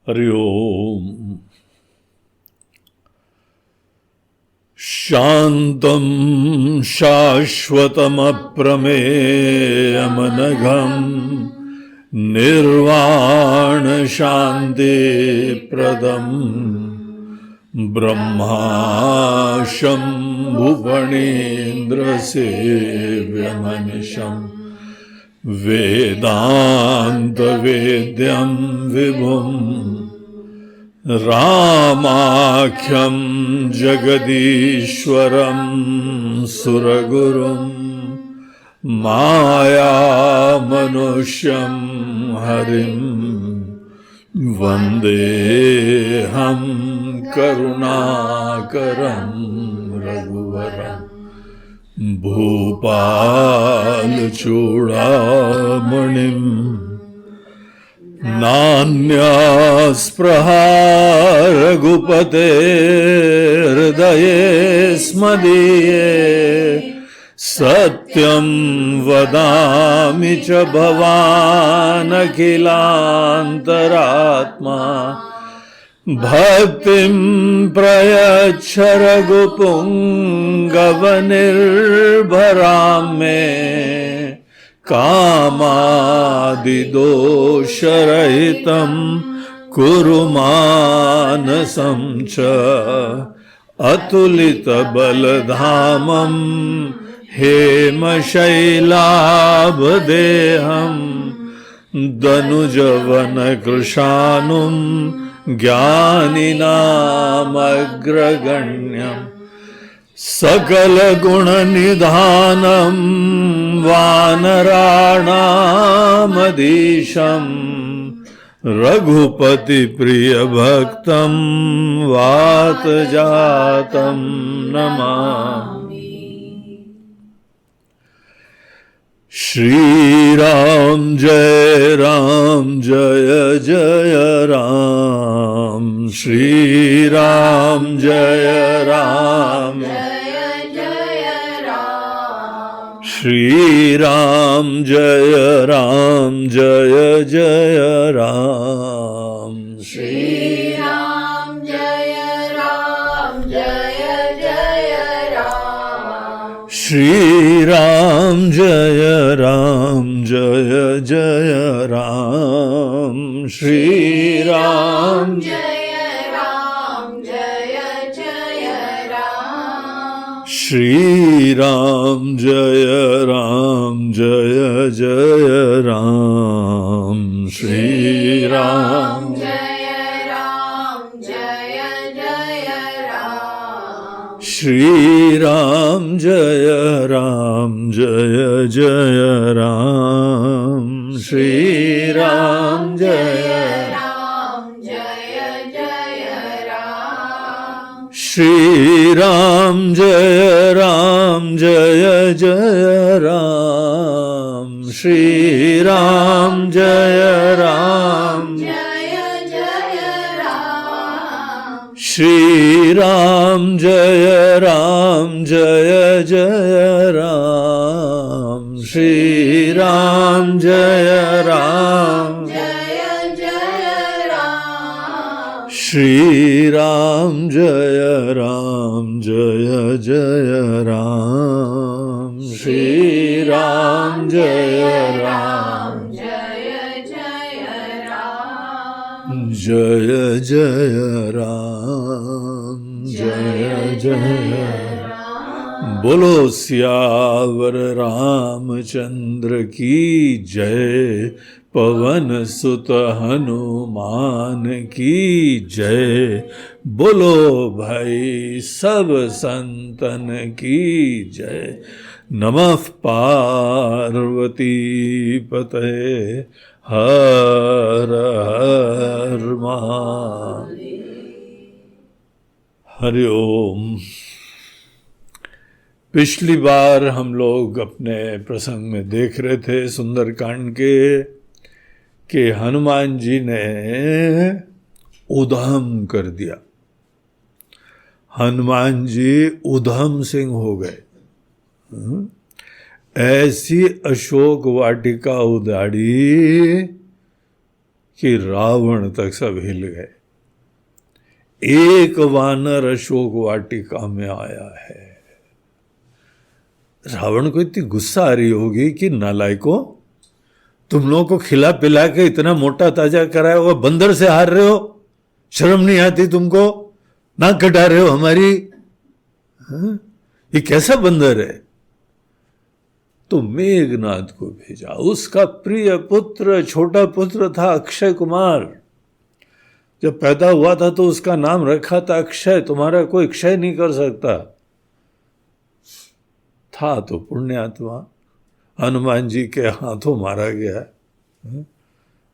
हरि ओम। शांतं शाश्वतमप्रमेयमनघं निर्वाणशान्तिप्रदं ब्रह्माशम्भुफणीन्द्रसेव्यमनिशम् वेदान्तवेद्यं विभुम् रामाख्यं जगदीश्वरं सुरगुरुं मायामनुष्यं हरिं वन्देऽहं करुणाकरं रघुवरं भूपालचूडामणिं नान्यास्पृहा रघुपते हृदये स्मदीये सत्यं वदामि च भवानखिलान्तरात्मा भक्तिं प्रयच्छ रघुपुङ्गवनिर्भरां मे कामादिदोषरहितं कुरु मानसं च अतुलितबलधामं हेमशैलाभदेहं दनुजवनकृशानुं ज्ञानिनामग्रगण्यम् सकलगुणनिधानं वानराणामधीशं रघुपतिप्रियभक्तं वातजातं नमामि। श्रीराम जय जय राम, श्रीराम जय राम, श्रीराम जय जय राम, श्रीराम जय जय राम, श्रीराम जय जय राम, श्रीराम श्रीराम जय जय राम, श्रीराम श्रीराम जय जय राम, श्रीराम जय श्रीराम जय जय राम, श्रीराम जय श्रीराम जय जय राम, श्रीराम जय श्रीराम जय जय राम, श्रीराम जय जय राम, जय बोलो सियावर रामचंद्र की जय, पवन सुत हनुमान की जय, बोलो भाई सब संतन की जय। नमः पार्वती पतये हर हर महादेव। हरि ओम। पिछली बार हम लोग अपने प्रसंग में देख रहे थे सुंदरकांड के कि हनुमान जी ने उधम कर दिया। हनुमान जी उधम सिंह हो गए। ऐसी अशोक वाटिका उदाड़ी कि रावण तक सब हिल गए। एक वानर अशोक वाटिका में आया है। रावण को इतनी गुस्सा आ रही होगी कि नालायकों, तुम लोगों को खिला पिला के इतना मोटा ताजा कराया हुआ बंदर से हार रहे हो, शर्म नहीं आती तुमको, नाक कटा रहे हो हमारी। ये कैसा बंदर है? तो मेघनाद को भेजा। उसका प्रिय पुत्र, छोटा पुत्र था अक्षय कुमार। जब पैदा हुआ था तो उसका नाम रखा था अक्षय। तुम्हारा कोई क्षय नहीं कर सकता। था तो पुण्यात्मा, हनुमान जी के हाथों मारा गया।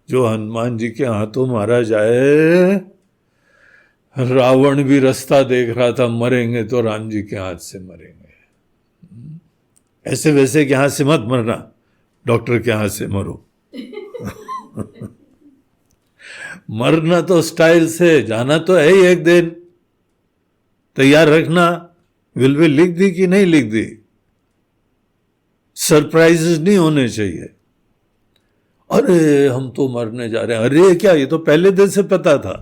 जो हनुमान जी के हाथों मारा जाए, रावण भी रास्ता देख रहा था, मरेंगे तो राम जी के हाथ से मरेंगे, ऐसे वैसे के हाथ से मत मरना, डॉक्टर के हाथ से मरो। मरना तो स्टाइल से, जाना तो है ही एक दिन, तैयार रखना। विल लिख दी कि नहीं लिख दी? सरप्राइजेस नहीं होने चाहिए। अरे हम तो मरने जा रहे हैं, अरे क्या, ये तो पहले दिन से पता था।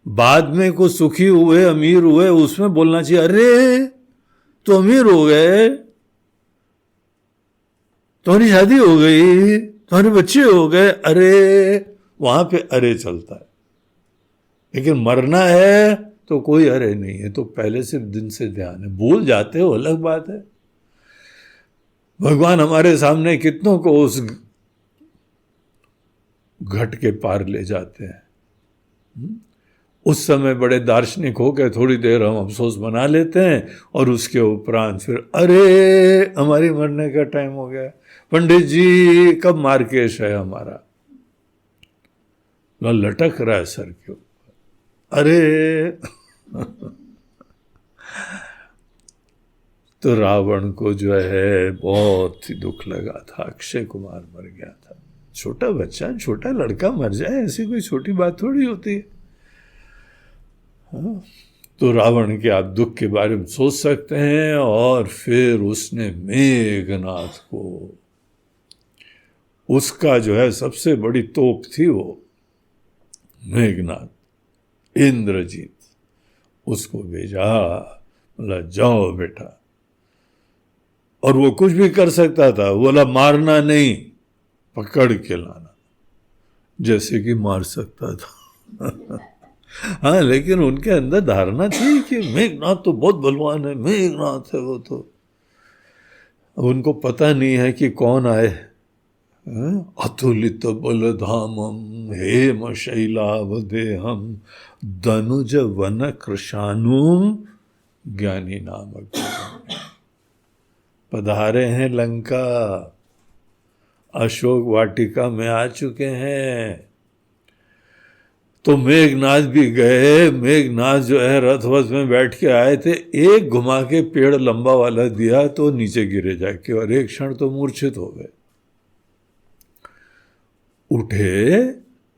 बाद में कुछ सुखी हुए, अमीर हुए, उसमें बोलना चाहिए अरे तो अमीर हो गए, तुम्हारी शादी हो गई, तुम्हारे बच्चे हो गए, अरे वहां पे अरे चलता है। लेकिन मरना है तो कोई अरे नहीं है, तो पहले से दिन से ध्यान है। भूल जाते हो अलग बात है। भगवान हमारे सामने कितनों को उस घट के पार ले जाते हैं। उस समय बड़े दार्शनिक हो गए, थोड़ी देर हम अफसोस मना लेते हैं और उसके उपरांत फिर अरे हमारी मरने का टाइम हो गया, पंडित जी कब मार्केश है हमारा, लटक रहा है सर के ऊपर, अरे। तो रावण को जो है बहुत ही दुख लगा था। अक्षय कुमार मर गया था। छोटा बच्चा, छोटा लड़का मर जाए, ऐसी कोई छोटी बात थोड़ी होती है। तो रावण के आप दुख के बारे में सोच सकते हैं। और फिर उसने मेघनाथ को, उसका जो है सबसे बड़ी तोप थी वो मेघनाथ, इंद्रजीत, उसको भेजा, बोला जाओ बेटा। और वो कुछ भी कर सकता था, बोला मारना नहीं, पकड़ के लाना, जैसे कि मार सकता था। हाँ, लेकिन उनके अंदर धारणा थी कि मेघनाथ तो बहुत बलवान है, मेघनाथ है वो तो। उनको पता नहीं है कि कौन आए। अतुलित बलधामम हेम शैलावदेहम दनुज वन कृशानुम ज्ञानी नामक पधारे हैं लंका, अशोक वाटिका में आ चुके हैं। तो मेघनाथ भी गए। मेघनाथ जो है रथवत में बैठ के आए थे, एक घुमा के पेड़ लंबा वाला दिया तो नीचे गिरे जाके, और एक क्षण तो मूर्छित हो गए। उठे,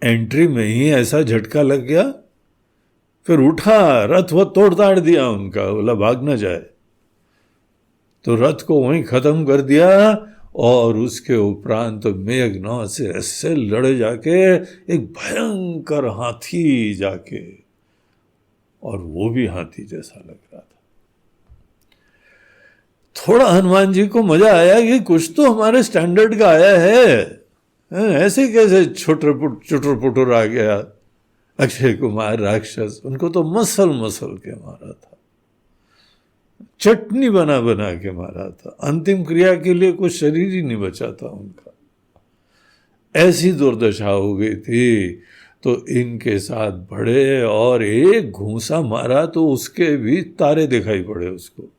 एंट्री में ही ऐसा झटका लग गया, फिर उठा, रथ वो तोड़ ताड़ दिया उनका, बोला भाग न जाए। तो रथ को वहीं खत्म कर दिया। और उसके उपरांत मेघनाथ से ऐसे लड़े जाके, एक भयंकर हाथी जाके, और वो भी हाथी जैसा लग रहा था। थोड़ा हनुमान जी को मजा आया कि कुछ तो हमारे स्टैंडर्ड का आया है। ऐसे कैसे चुटर पुटर आ गया अक्षय कुमार राक्षस, उनको तो मसल के मारा था, चटनी बना के मारा था। अंतिम क्रिया के लिए कुछ शरीर ही नहीं बचा था उनका, ऐसी दुर्दशा हो गई थी। तो इनके साथ बढ़े और एक घूंसा मारा तो उसके भी तारे दिखाई पड़े उसको।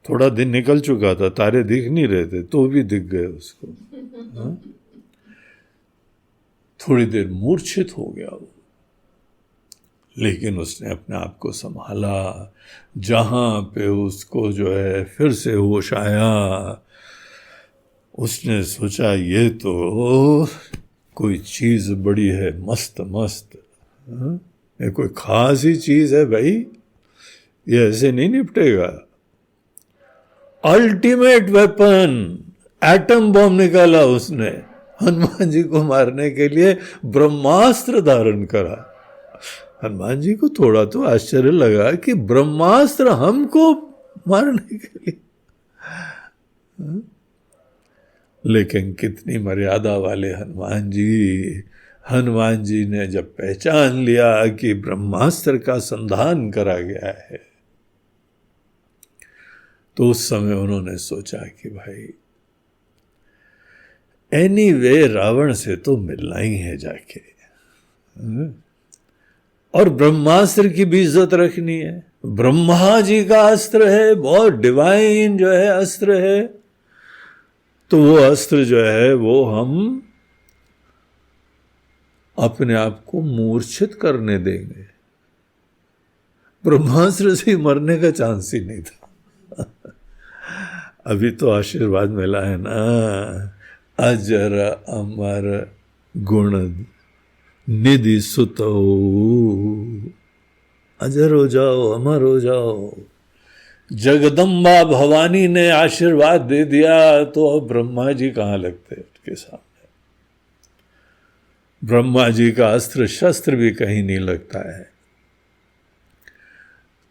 थोड़ा दिन निकल चुका था, तारे दिख नहीं रहे थे, तो भी दिख गए उसको। थोड़ी देर मूर्छित हो गया वो, लेकिन उसने अपने आप को संभाला। जहां पे उसको जो है फिर से होश आया, उसने सोचा ये तो कोई चीज बड़ी है, मस्त मस्त, ये कोई खास ही चीज है भाई, ये ऐसे नहीं निपटेगा। अल्टीमेट वेपन, एटम बॉम्ब निकाला उसने, हनुमान जी को मारने के लिए ब्रह्मास्त्र धारण करा। हनुमान जी को थोड़ा तो आश्चर्य लगा कि ब्रह्मास्त्र हमको मारने के लिए, लेकिन कितनी मर्यादा वाले हनुमान जी। हनुमान जी ने जब पहचान लिया कि ब्रह्मास्त्र का संधान करा गया है, तो उस समय उन्होंने सोचा कि भाई एनीवे रावण से तो मिलना ही है जाके, और ब्रह्मास्त्र की भी इज्जत रखनी है। ब्रह्मा जी का अस्त्र है, बहुत डिवाइन जो है अस्त्र है, तो वो अस्त्र जो है वो हम अपने आप को मूर्छित करने देंगे। ब्रह्मास्त्र से मरने का चांस ही नहीं था। अभी तो आशीर्वाद मिला है ना, अजर अमर गुण निधि सुतो, अजर हो जाओ, अमर हो जाओ। जगदम्बा भवानी ने आशीर्वाद दे दिया, तो अब ब्रह्मा जी कहाँ लगते उसके सामने। ब्रह्मा जी का अस्त्र शस्त्र भी कहीं नहीं लगता है।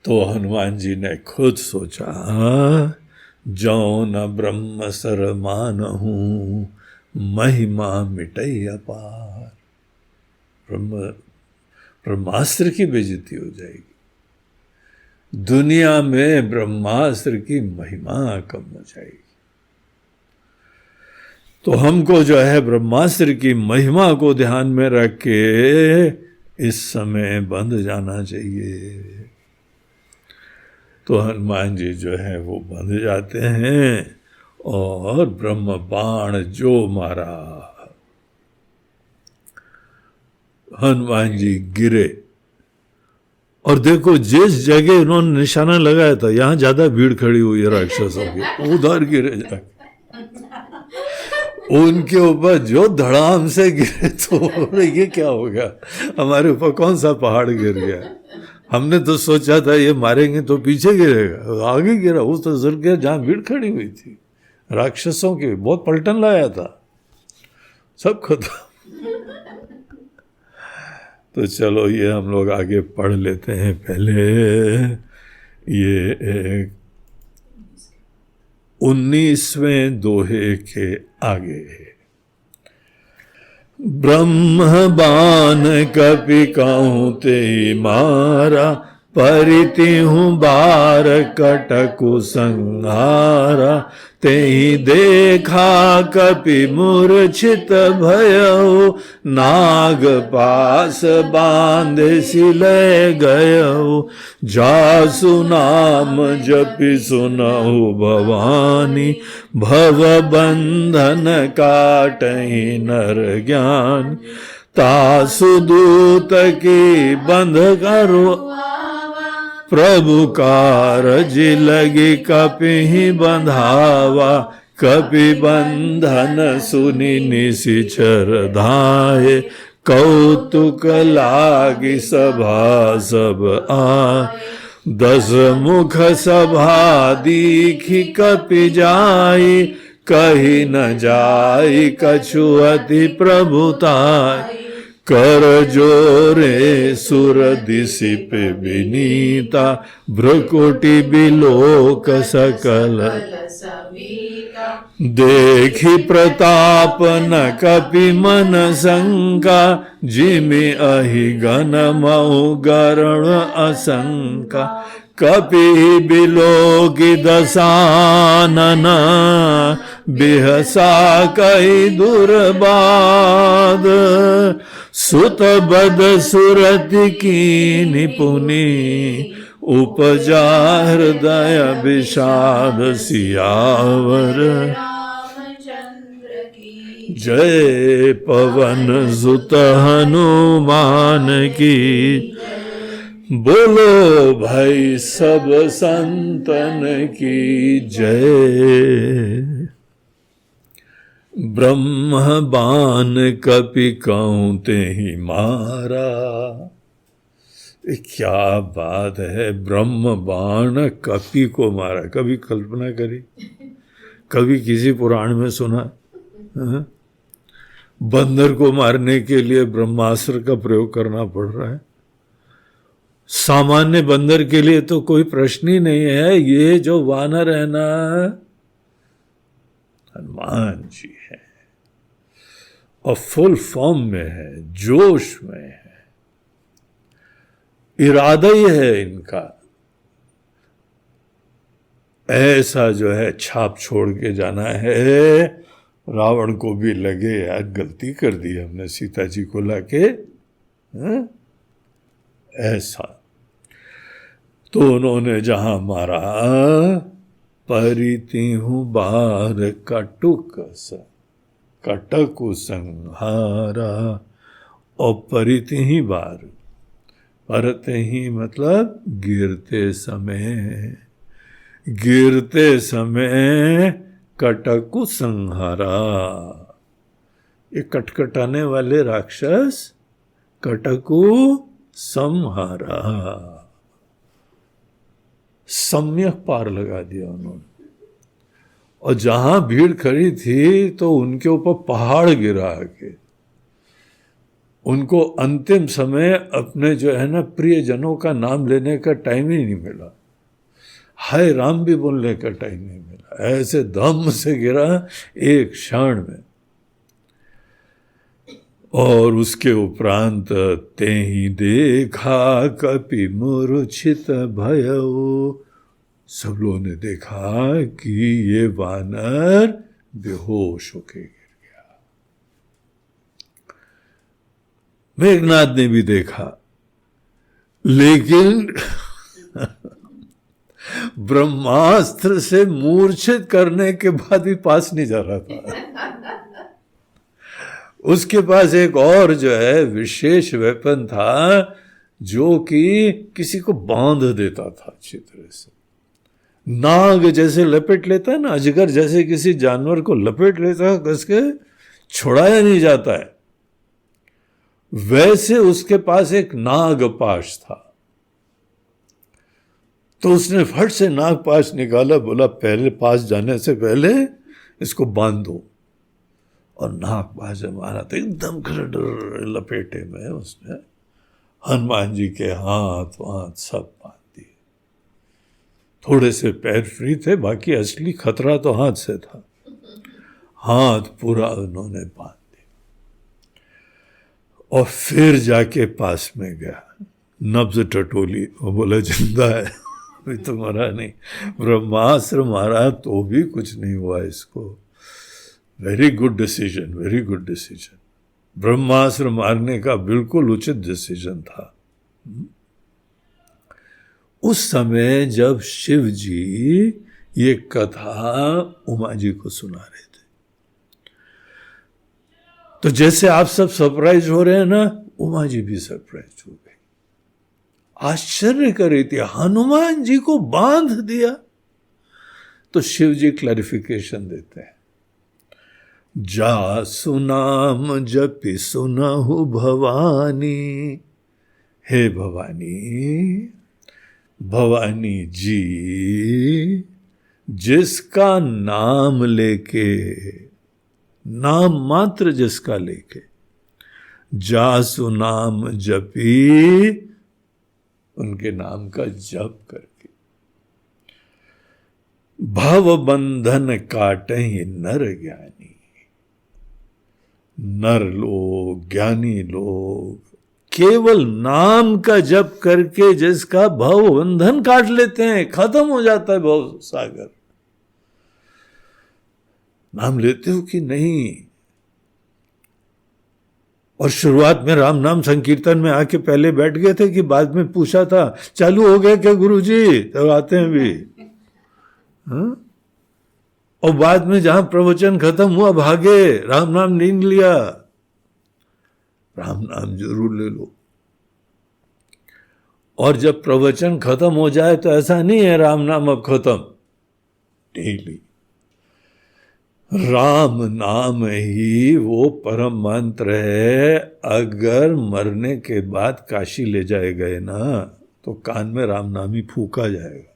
तो हनुमान जी ने खुद सोचा, जो न ब्रह्म सर मानहूं, महिमा मिटई अपार। ब्रह्मास्त्र की बेइज्जती हो जाएगी, दुनिया में ब्रह्मास्त्र की महिमा कम हो जाएगी। तो हमको जो है ब्रह्मास्त्र की महिमा को ध्यान में रख के इस समय बंध जाना चाहिए। तो हनुमान जी जो है वो बंध जाते हैं और ब्रह्म बाण जो मारा, हनुमान जी गिरे। और देखो जिस जगह उन्होंने निशाना लगाया था, यहां ज्यादा भीड़ खड़ी हुई है राक्षसों की, उधर गिरे जाके उनके ऊपर जो धड़ाम से गिरे। तो ये क्या हो गया, हमारे ऊपर कौन सा पहाड़ गिर गया। हमने तो सोचा था ये मारेंगे तो पीछे गिरेगा, आगे गिरा, उस तो जरूर गया जहां भीड़ खड़ी हुई थी। राक्षसों की बहुत पलटन लाया था, सब खत्म। तो चलो ये हम लोग आगे पढ़ लेते हैं। पहले ये 19वें दोहे के आगे, ब्रह्म बाण कपि कहूं ते मारा, परिति हूँ बार कटकु संहारा, तेहि देखा कपि मूर्छित भयउ, नाग पास बांधे सिले गयउ, जासु नाम जपि सुनहु भवानी, भव बंधन काटहि नर ज्ञान, तासु दूत की बंध करो, प्रभु कारज लगी कपि बंधावा, कपि बंधन सुनि निशिचर धाये, कौतुक लागी सभा सब आए, 10 मुख सभा दीखी कपि जाई, कही न जाई कछु अति प्रभुताई, कर जोरे सुर दिसिप विनीता, भ्रुकुटि बिलोक सकल देखी प्रताप न कपि मन शंका, जिमि अहि गण मऊ गरण असंका, कपि बिलोकि दशानना, बिहसा कहि दुर्बाद, सुत बद सुरति की निपुनी, उपजा हृदय विषाद सियावर, जय पवन सुत हनुमान की, बोलो भाई सब संतन की जय। ब्रह्म बाण कपि कहूं तेहि मारा, क्या बात है, ब्रह्म बाण कपि को मारा। कभी कल्पना करी, कभी किसी पुराण में सुना? बंदर को मारने के लिए ब्रह्मास्त्र का प्रयोग करना पड़ रहा है। सामान्य बंदर के लिए तो कोई प्रश्न ही नहीं है। ये जो वानर है ना, हनुमान जी है और फुल फॉर्म में है, जोश में है, इरादा ही है इनका ऐसा जो है छाप छोड़ के जाना है। रावण को भी लगे यार गलती कर दी हमने सीता जी को लाके, ऐसा। तो उन्होंने जहां मारा, परिति हूं बार कटकु संहारा, और परिति ही बार, परते ही मतलब गिरते समय कटकु संहारा। ये कटकटाने वाले राक्षस कटकु संहारा, सम्यक पार लगा दिया उन्होंने। और जहां भीड़ खड़ी थी तो उनके ऊपर पहाड़ गिरा के, उनको अंतिम समय अपने जो है ना प्रियजनों का नाम लेने का टाइम ही नहीं मिला, हाय राम भी बोलने का टाइम नहीं मिला, ऐसे दम से गिरा एक क्षण में। और उसके उपरांत ते ही देखा कपि मूर्छित भयो, सब लोगों ने देखा कि ये वानर बेहोश होके गिर गया। मेघनाथ ने भी देखा, लेकिन ब्रह्मास्त्र से मूर्छित करने के बाद भी पास नहीं जा रहा था। उसके पास एक और जो है विशेष वेपन था, जो कि किसी को बांध देता था अच्छी तरह से। नाग जैसे लपेट लेता है ना, अजगर जैसे किसी जानवर को लपेट लेता है कस के, छुड़ाया नहीं जाता है, वैसे उसके पास एक नागपाश था। तो उसने फट से नागपाश निकाला, बोला पहले पास जाने से पहले इसको बांध दो। और नागपाश मारा तो एकदम लपेटे में उसने हनुमान जी के हाथ वाथ सब बांध दिए। थोड़े से पैर फ्री थे, बाकी असली खतरा तो हाथ से था। हाथ पूरा उन्होंने बांध दिया और फिर जाके पास में गया, नब्ज टटोली, वो बोला जिंदा है, अभी तो मरा नहीं। ब्रह्मास्त्र मारा तो भी कुछ नहीं हुआ इसको। Very good decision, very good decision. ब्रह्मास्त्र मारने का बिल्कुल उचित डिसीजन था। उस समय जब शिव जी ये कथा उमा जी को सुना रहे थे, तो जैसे आप सब सरप्राइज हो रहे हैं ना, उमा जी भी सरप्राइज हो गई। आश्चर्य कर रही थी, हनुमान जी को बांध दिया। तो शिव जी क्लैरिफिकेशन देते हैं, जा सुनाम जपि सुनहु भवानी। हे भवानी, भवानी जी जिसका नाम लेके, नाम मात्र जिसका लेके, जा सुनाम जपी, उनके नाम का जप करके, भव बंधन काटहि नर ज्ञानी। नर लोग, ज्ञानी लोग केवल नाम का जप करके जिसका भव बंधन काट लेते हैं, खत्म हो जाता है भव सागर। नाम लेते हो कि नहीं? और शुरुआत में राम नाम संकीर्तन में आके पहले बैठ गए थे कि बाद में पूछा था चालू हो गया क्या गुरुजी? तब आते हैं भी। हाँ? और बाद में जहां प्रवचन खत्म हुआ भागे, राम नाम नहीं लिया। राम नाम जरूर ले लो। और जब प्रवचन खत्म हो जाए तो ऐसा नहीं है राम नाम अब खत्म, डेली राम नाम ही वो परम मंत्र है। अगर मरने के बाद काशी ले जाए गए ना, तो कान में राम नाम ही फूका जाएगा।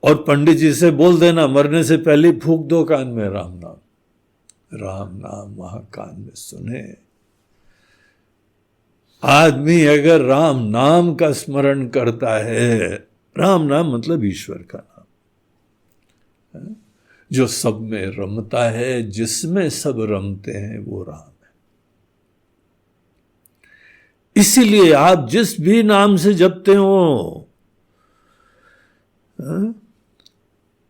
और पंडित जी से बोल देना मरने से पहले फूक दो कान में राम नाम, राम नाम वहां कान में सुने। आदमी अगर राम नाम का स्मरण करता है, राम नाम मतलब ईश्वर का नाम, जो सब में रमता है, जिसमें सब रमते हैं, वो राम है। इसीलिए आप जिस भी नाम से जपते हो,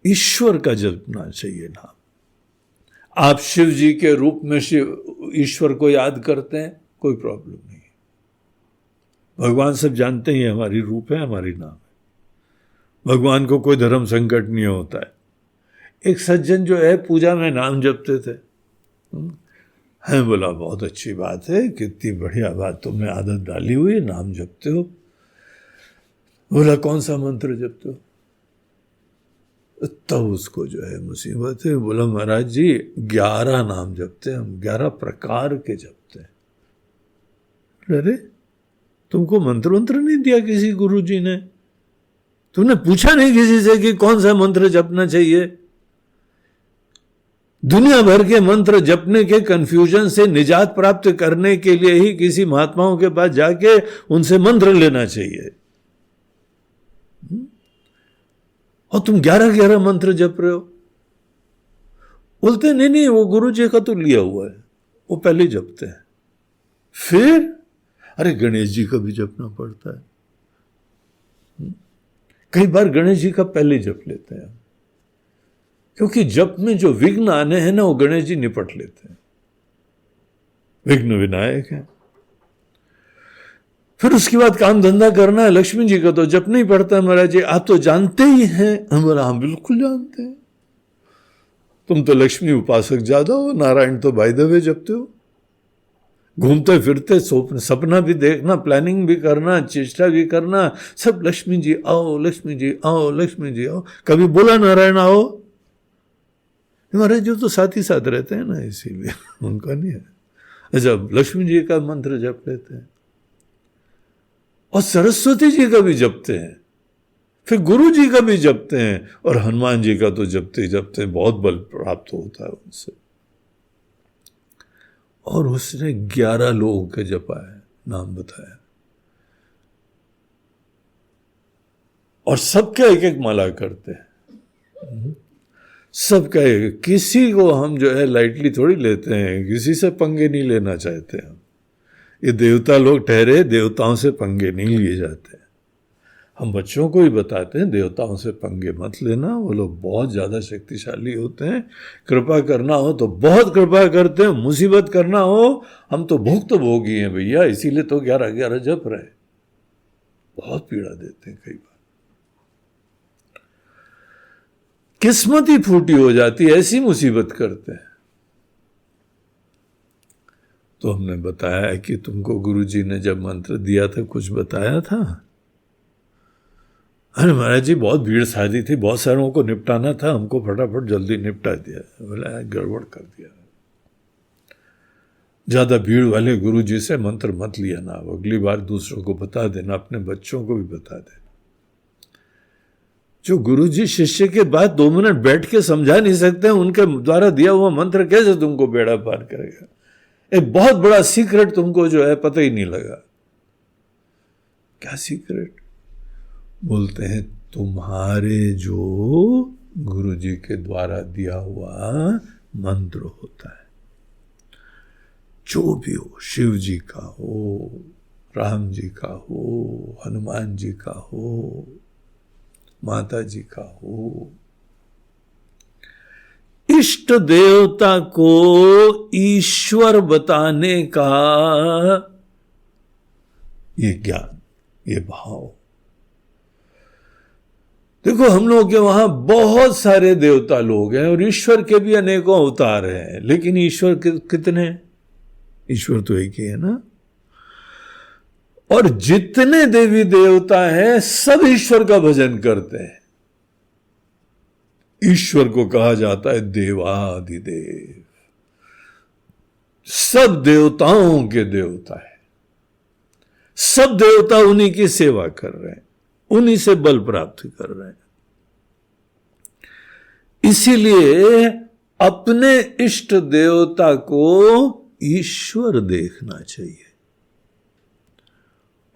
ईश्वर का जपना चाहिए नाम। आप शिव जी के रूप में शिव ईश्वर को याद करते हैं, कोई प्रॉब्लम नहीं। भगवान सब जानते हैं हमारी रूप है, हमारी नाम है। भगवान को कोई धर्म संकट नहीं होता है। एक सज्जन जो है पूजा में नाम जपते थे, है बोला बहुत अच्छी बात है, कितनी बढ़िया बात तुमने आदत डाली हुई है, नाम जपते हो। बोला कौन सा मंत्र जपते हो? तब उसको जो है मुसीबत है। बोला महाराज जी 11 नाम जपते हैं हम, 11 प्रकार के जपते हैं। अरे तुमको मंत्र नहीं दिया किसी गुरु जी ने? तुमने पूछा नहीं किसी से कि कौन सा मंत्र जपना चाहिए? दुनिया भर के मंत्र जपने के कंफ्यूजन से निजात प्राप्त करने के लिए ही किसी महात्माओं के पास जाके उनसे मंत्र लेना चाहिए। और तुम 11 मंत्र जप रहे हो। बोलते नहीं वो गुरु जी का तो लिया हुआ है, वो पहले जपते हैं। फिर अरे गणेश जी का भी जपना पड़ता है। कई बार गणेश जी का पहले जप लेते हैं, क्योंकि जप में जो विघ्न आने हैं ना, वो गणेश जी निपट लेते हैं। विघ्न विनायक है। फिर उसके बाद काम धंधा करना है, लक्ष्मी जी का तो जप नहीं पड़ता है। महाराज जी आप तो जानते ही हैं। हमारा हम बिल्कुल जानते हैं। तुम तो लक्ष्मी उपासक ज्यादा हो, नारायण तो बाय द वे जपते हो। घूमते फिरते सपना भी देखना, प्लानिंग भी करना, चेष्टा भी करना, सब लक्ष्मी जी आओ, लक्ष्मी जी आओ, लक्ष्मी जी आओ। कभी बोला नारायण आओ? महाराज जी तो साथ ही साथ रहते हैं ना, इसीलिए उनका नहीं है। अच्छा लक्ष्मी जी का मंत्र जप लेते हैं, और सरस्वती जी का भी जपते हैं, फिर गुरु जी का भी जपते हैं, और हनुमान जी का तो जपते जपते बहुत बल प्राप्त होता है उनसे। और उसने 11 लोगों के जपा है, नाम बताया, और सबका एक एक माला करते हैं। सबका एक, किसी को हम जो है लाइटली थोड़ी लेते हैं, किसी से पंगे नहीं लेना चाहते हम। ये देवता लोग ठहरे, देवताओं से पंगे नहीं लिए जाते। हम बच्चों को ही बताते हैं देवताओं से पंगे मत लेना, वो लोग बहुत ज़्यादा शक्तिशाली होते हैं। कृपा करना हो तो बहुत कृपा करते हैं, मुसीबत करना हो हम तो भुक्तभोगी हैं भैया, इसीलिए तो 11 जप रहे। बहुत पीड़ा देते हैं कई बार, किस्मत ही फूटी हो जाती है, ऐसी मुसीबत करते हैं। तो हमने बताया कि तुमको गुरुजी ने जब मंत्र दिया था कुछ बताया था? अरे महाराज जी बहुत भीड़ शादी थी, बहुत सारों को निपटाना था, हमको फटाफट जल्दी निपटा दिया। बोला गड़बड़ कर दिया। ज्यादा भीड़ वाले गुरुजी से मंत्र मत लिया ना, अगली बार दूसरों को बता देना, अपने बच्चों को भी बता देना। जो गुरुजी शिष्य के बाद 2 मिनट बैठ के समझा नहीं सकते, उनके द्वारा दिया हुआ मंत्र कैसे तुमको बेड़ा पार करेगा? एक बहुत बड़ा सीक्रेट तुमको जो है पता ही नहीं लगा। क्या सीक्रेट? बोलते हैं तुम्हारे जो गुरुजी के द्वारा दिया हुआ मंत्र होता है, जो भी हो, शिव जी का हो, राम जी का हो, हनुमान जी का हो, माता जी का हो, इष्ट देवता को ईश्वर बताने का ये ज्ञान, ये भाव। देखो हम लोग के वहां बहुत सारे देवता लोग हैं और ईश्वर के भी अनेकों अवतार हैं, लेकिन ईश्वर कितने? ईश्वर तो एक ही है ना। और जितने देवी देवता हैं सब ईश्वर का भजन करते हैं। ईश्वर को कहा जाता है देवाधिदेव, सब देवताओं के देवता है। सब देवता उन्हीं की सेवा कर रहे हैं, उन्हीं से बल प्राप्त कर रहे हैं। इसीलिए अपने इष्ट देवता को ईश्वर देखना चाहिए।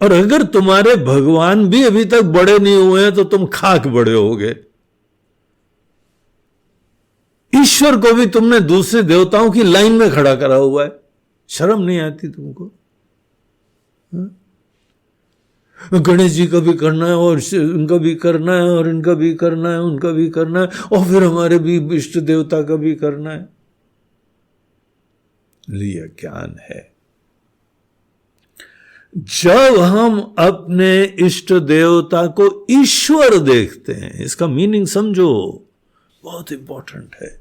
और अगर तुम्हारे भगवान भी अभी तक बड़े नहीं हुए हैं तो तुम खाक बड़े होगे। ईश्वर को भी तुमने दूसरे देवताओं की लाइन में खड़ा करा हुआ है, शर्म नहीं आती तुमको? गणेश जी का भी करना है और इनका भी करना है और इनका भी करना है, उनका भी करना है, और फिर हमारे भी इष्ट देवता का भी करना है। लिया ज्ञान है। जब हम अपने इष्ट देवता को ईश्वर देखते हैं, इसका मीनिंग समझो, बहुत इंपॉर्टेंट है।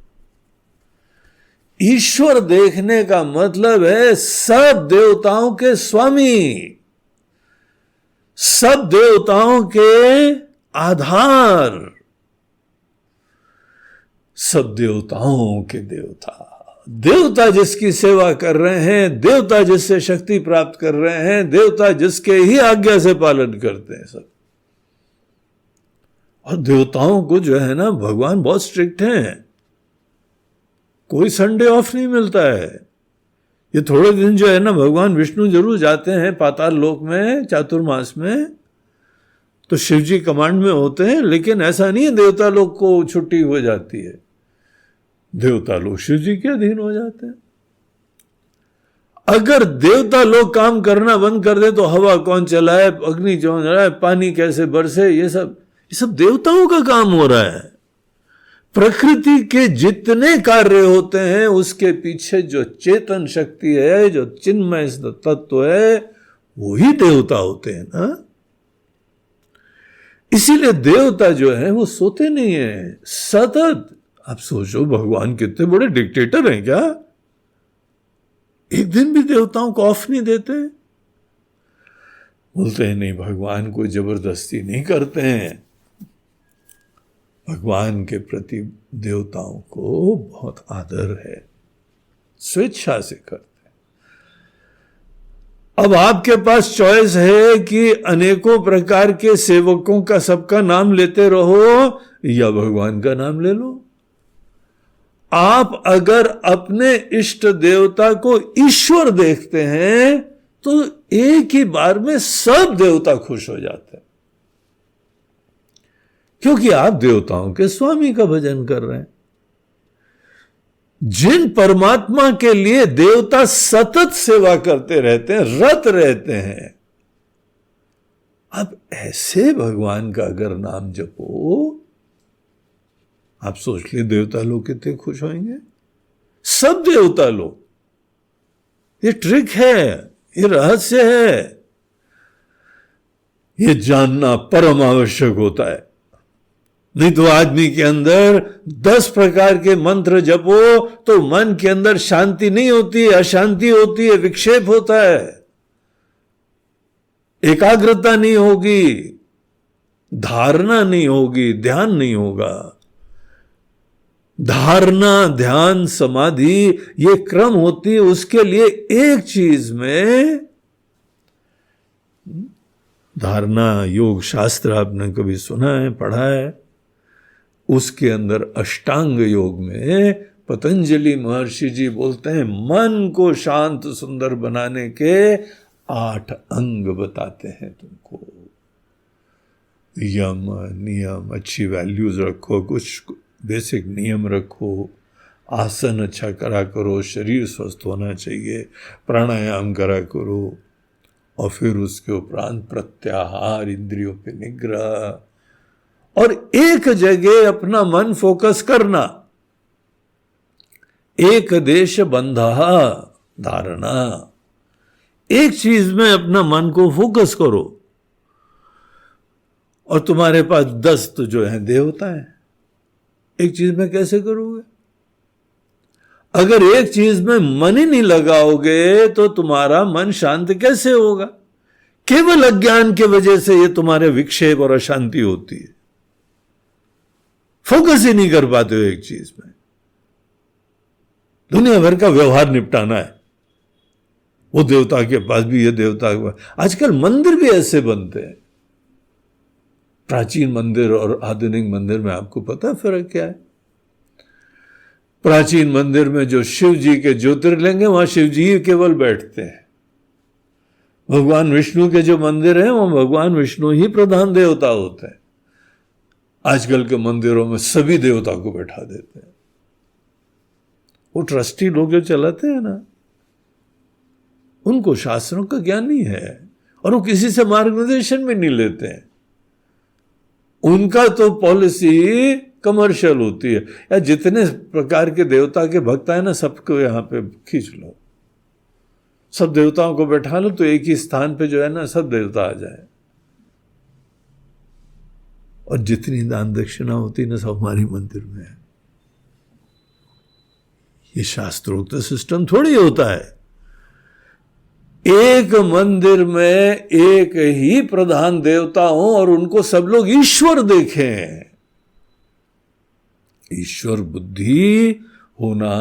ईश्वर देखने का मतलब है सब देवताओं के स्वामी, सब देवताओं के आधार, सब देवताओं के देवता, देवता जिसकी सेवा कर रहे हैं, देवता जिससे शक्ति प्राप्त कर रहे हैं, देवता जिसके ही आज्ञा से पालन करते हैं सब। और देवताओं को जो है ना, भगवान बहुत स्ट्रिक्ट हैं, कोई संडे ऑफ नहीं मिलता है। ये थोड़े दिन जो है ना, भगवान विष्णु जरूर जाते हैं पाताल लोक में चातुर्मास में, तो शिव जी कमांड में होते हैं, लेकिन ऐसा नहीं है देवता लोग को छुट्टी हो जाती है। देवता लोग शिव जी के अधीन हो जाते हैं। अगर देवता लोग काम करना बंद कर दे तो हवा कौन चलाए, अग्नि कौन चलाए, पानी कैसे बरसे, ये सब देवताओं का काम हो रहा है। प्रकृति के जितने कार्य होते हैं उसके पीछे जो चेतन शक्ति है, जो चिन्मय तत्व है, वही देवता होते हैं ना। इसीलिए देवता जो है वो सोते नहीं है, सतत। आप सोचो, भगवान कितने बड़े डिक्टेटर हैं क्या? एक दिन भी देवताओं को ऑफ नहीं देते। बोलते हैं नहीं, भगवान को जबरदस्ती नहीं करते हैं। भगवान के प्रति देवताओं को बहुत आदर है, स्वेच्छा से करते हैं। अब आपके पास चॉइस है कि अनेकों प्रकार के सेवकों का सबका नाम लेते रहो या भगवान का नाम ले लो। आप अगर अपने इष्ट देवता को ईश्वर देखते हैं तो एक ही बार में सब देवता खुश हो जाते हैं, क्योंकि आप देवताओं के स्वामी का भजन कर रहे हैं। जिन परमात्मा के लिए देवता सतत सेवा करते रहते हैं, रत रहते हैं, अब ऐसे भगवान का अगर नाम जपो, आप सोच लिए देवता लोग कितने खुश होंगे। सब देवता लोग। ये ट्रिक है, ये रहस्य है, ये जानना परम आवश्यक होता है। नहीं तो आदमी के अंदर 10 प्रकार के मंत्र जपो तो मन के अंदर शांति नहीं होती, अशांति होती है, विक्षेप होता है, एकाग्रता नहीं होगी, धारणा नहीं होगी, ध्यान नहीं होगा। धारणा, ध्यान, समाधि, ये क्रम होती है। उसके लिए एक चीज में धारणा, योग शास्त्र आपने कभी सुना है, पढ़ा है? उसके अंदर अष्टांग योग में पतंजलि महर्षि जी बोलते हैं, मन को शांत सुंदर बनाने के 8 अंग बताते हैं तुमको। यम, नियम, अच्छी वैल्यूज रखो, कुछ बेसिक नियम रखो, आसन अच्छा करा करो, शरीर स्वस्थ होना चाहिए, प्राणायाम करा करो, और फिर उसके उपरांत प्रत्याहार, इंद्रियों पे निग्रह, और एक जगह अपना मन फोकस करना। एक देश बंधा धारणा, एक चीज में अपना मन को फोकस करो। और तुम्हारे पास 10 तो जो है देवता है, एक चीज में कैसे करोगे? अगर एक चीज में मन ही नहीं लगाओगे तो तुम्हारा मन शांत कैसे होगा? केवल अज्ञान की वजह से ये तुम्हारे विक्षेप और अशांति होती है। फोकस ही नहीं कर पाते हो एक चीज में। दुनिया भर का व्यवहार निपटाना है, वो देवता के पास भी, ये देवता के पास। आजकल मंदिर भी ऐसे बनते हैं। प्राचीन मंदिर और आधुनिक मंदिर में आपको पता फर्क क्या है? प्राचीन मंदिर में जो शिव जी के ज्योतिर्लिंग है वहां शिव जी ही केवल बैठते हैं। भगवान विष्णु के जो मंदिर हैं वहां भगवान विष्णु ही प्रधान देवता होते हैं। आजकल के मंदिरों में सभी देवता को बैठा देते हैं। वो ट्रस्टी लोग जो चलाते हैं ना, उनको शास्त्रों का ज्ञान नहीं है और वो किसी से मार्गदर्शन भी नहीं लेते हैं। उनका तो पॉलिसी कमर्शियल होती है, या जितने प्रकार के देवता के भक्त है ना सबको यहां पे खींच लो, सब देवताओं को बैठा लो तो एक ही स्थान पे जो है ना सब देवता आ जाए। और जितनी दान दक्षिणा होती ना सब हमारी मंदिर में है। ये शास्त्रोक्त सिस्टम थोड़ी होता है। एक मंदिर में एक ही प्रधान देवता हो और उनको सब लोग ईश्वर देखें। ईश्वर बुद्धि होना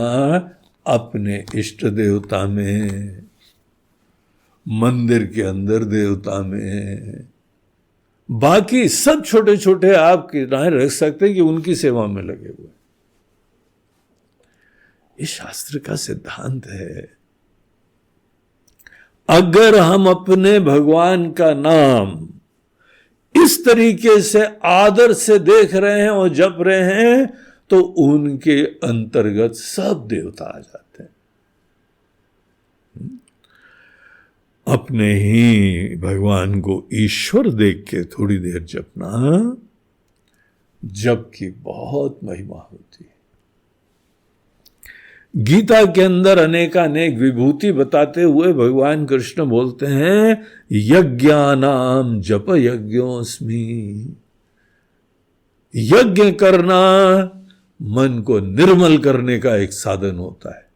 अपने इष्ट देवता में, मंदिर के अंदर देवता में। बाकी सब छोटे छोटे आप किनारे रख सकते हैं कि उनकी सेवा में लगे हुए। ये शास्त्र का सिद्धांत है। अगर हम अपने भगवान का नाम इस तरीके से आदर से देख रहे हैं और जप रहे हैं तो उनके अंतर्गत सब देवता आ जाते हैं। अपने ही भगवान को ईश्वर देख के थोड़ी देर जपना, जप की बहुत महिमा होती है। गीता के अंदर अनेकानेक विभूति बताते हुए भगवान कृष्ण बोलते हैं, यज्ञानाम जप यज्ञोस्मि। यज्ञ करना मन को निर्मल करने का एक साधन होता है।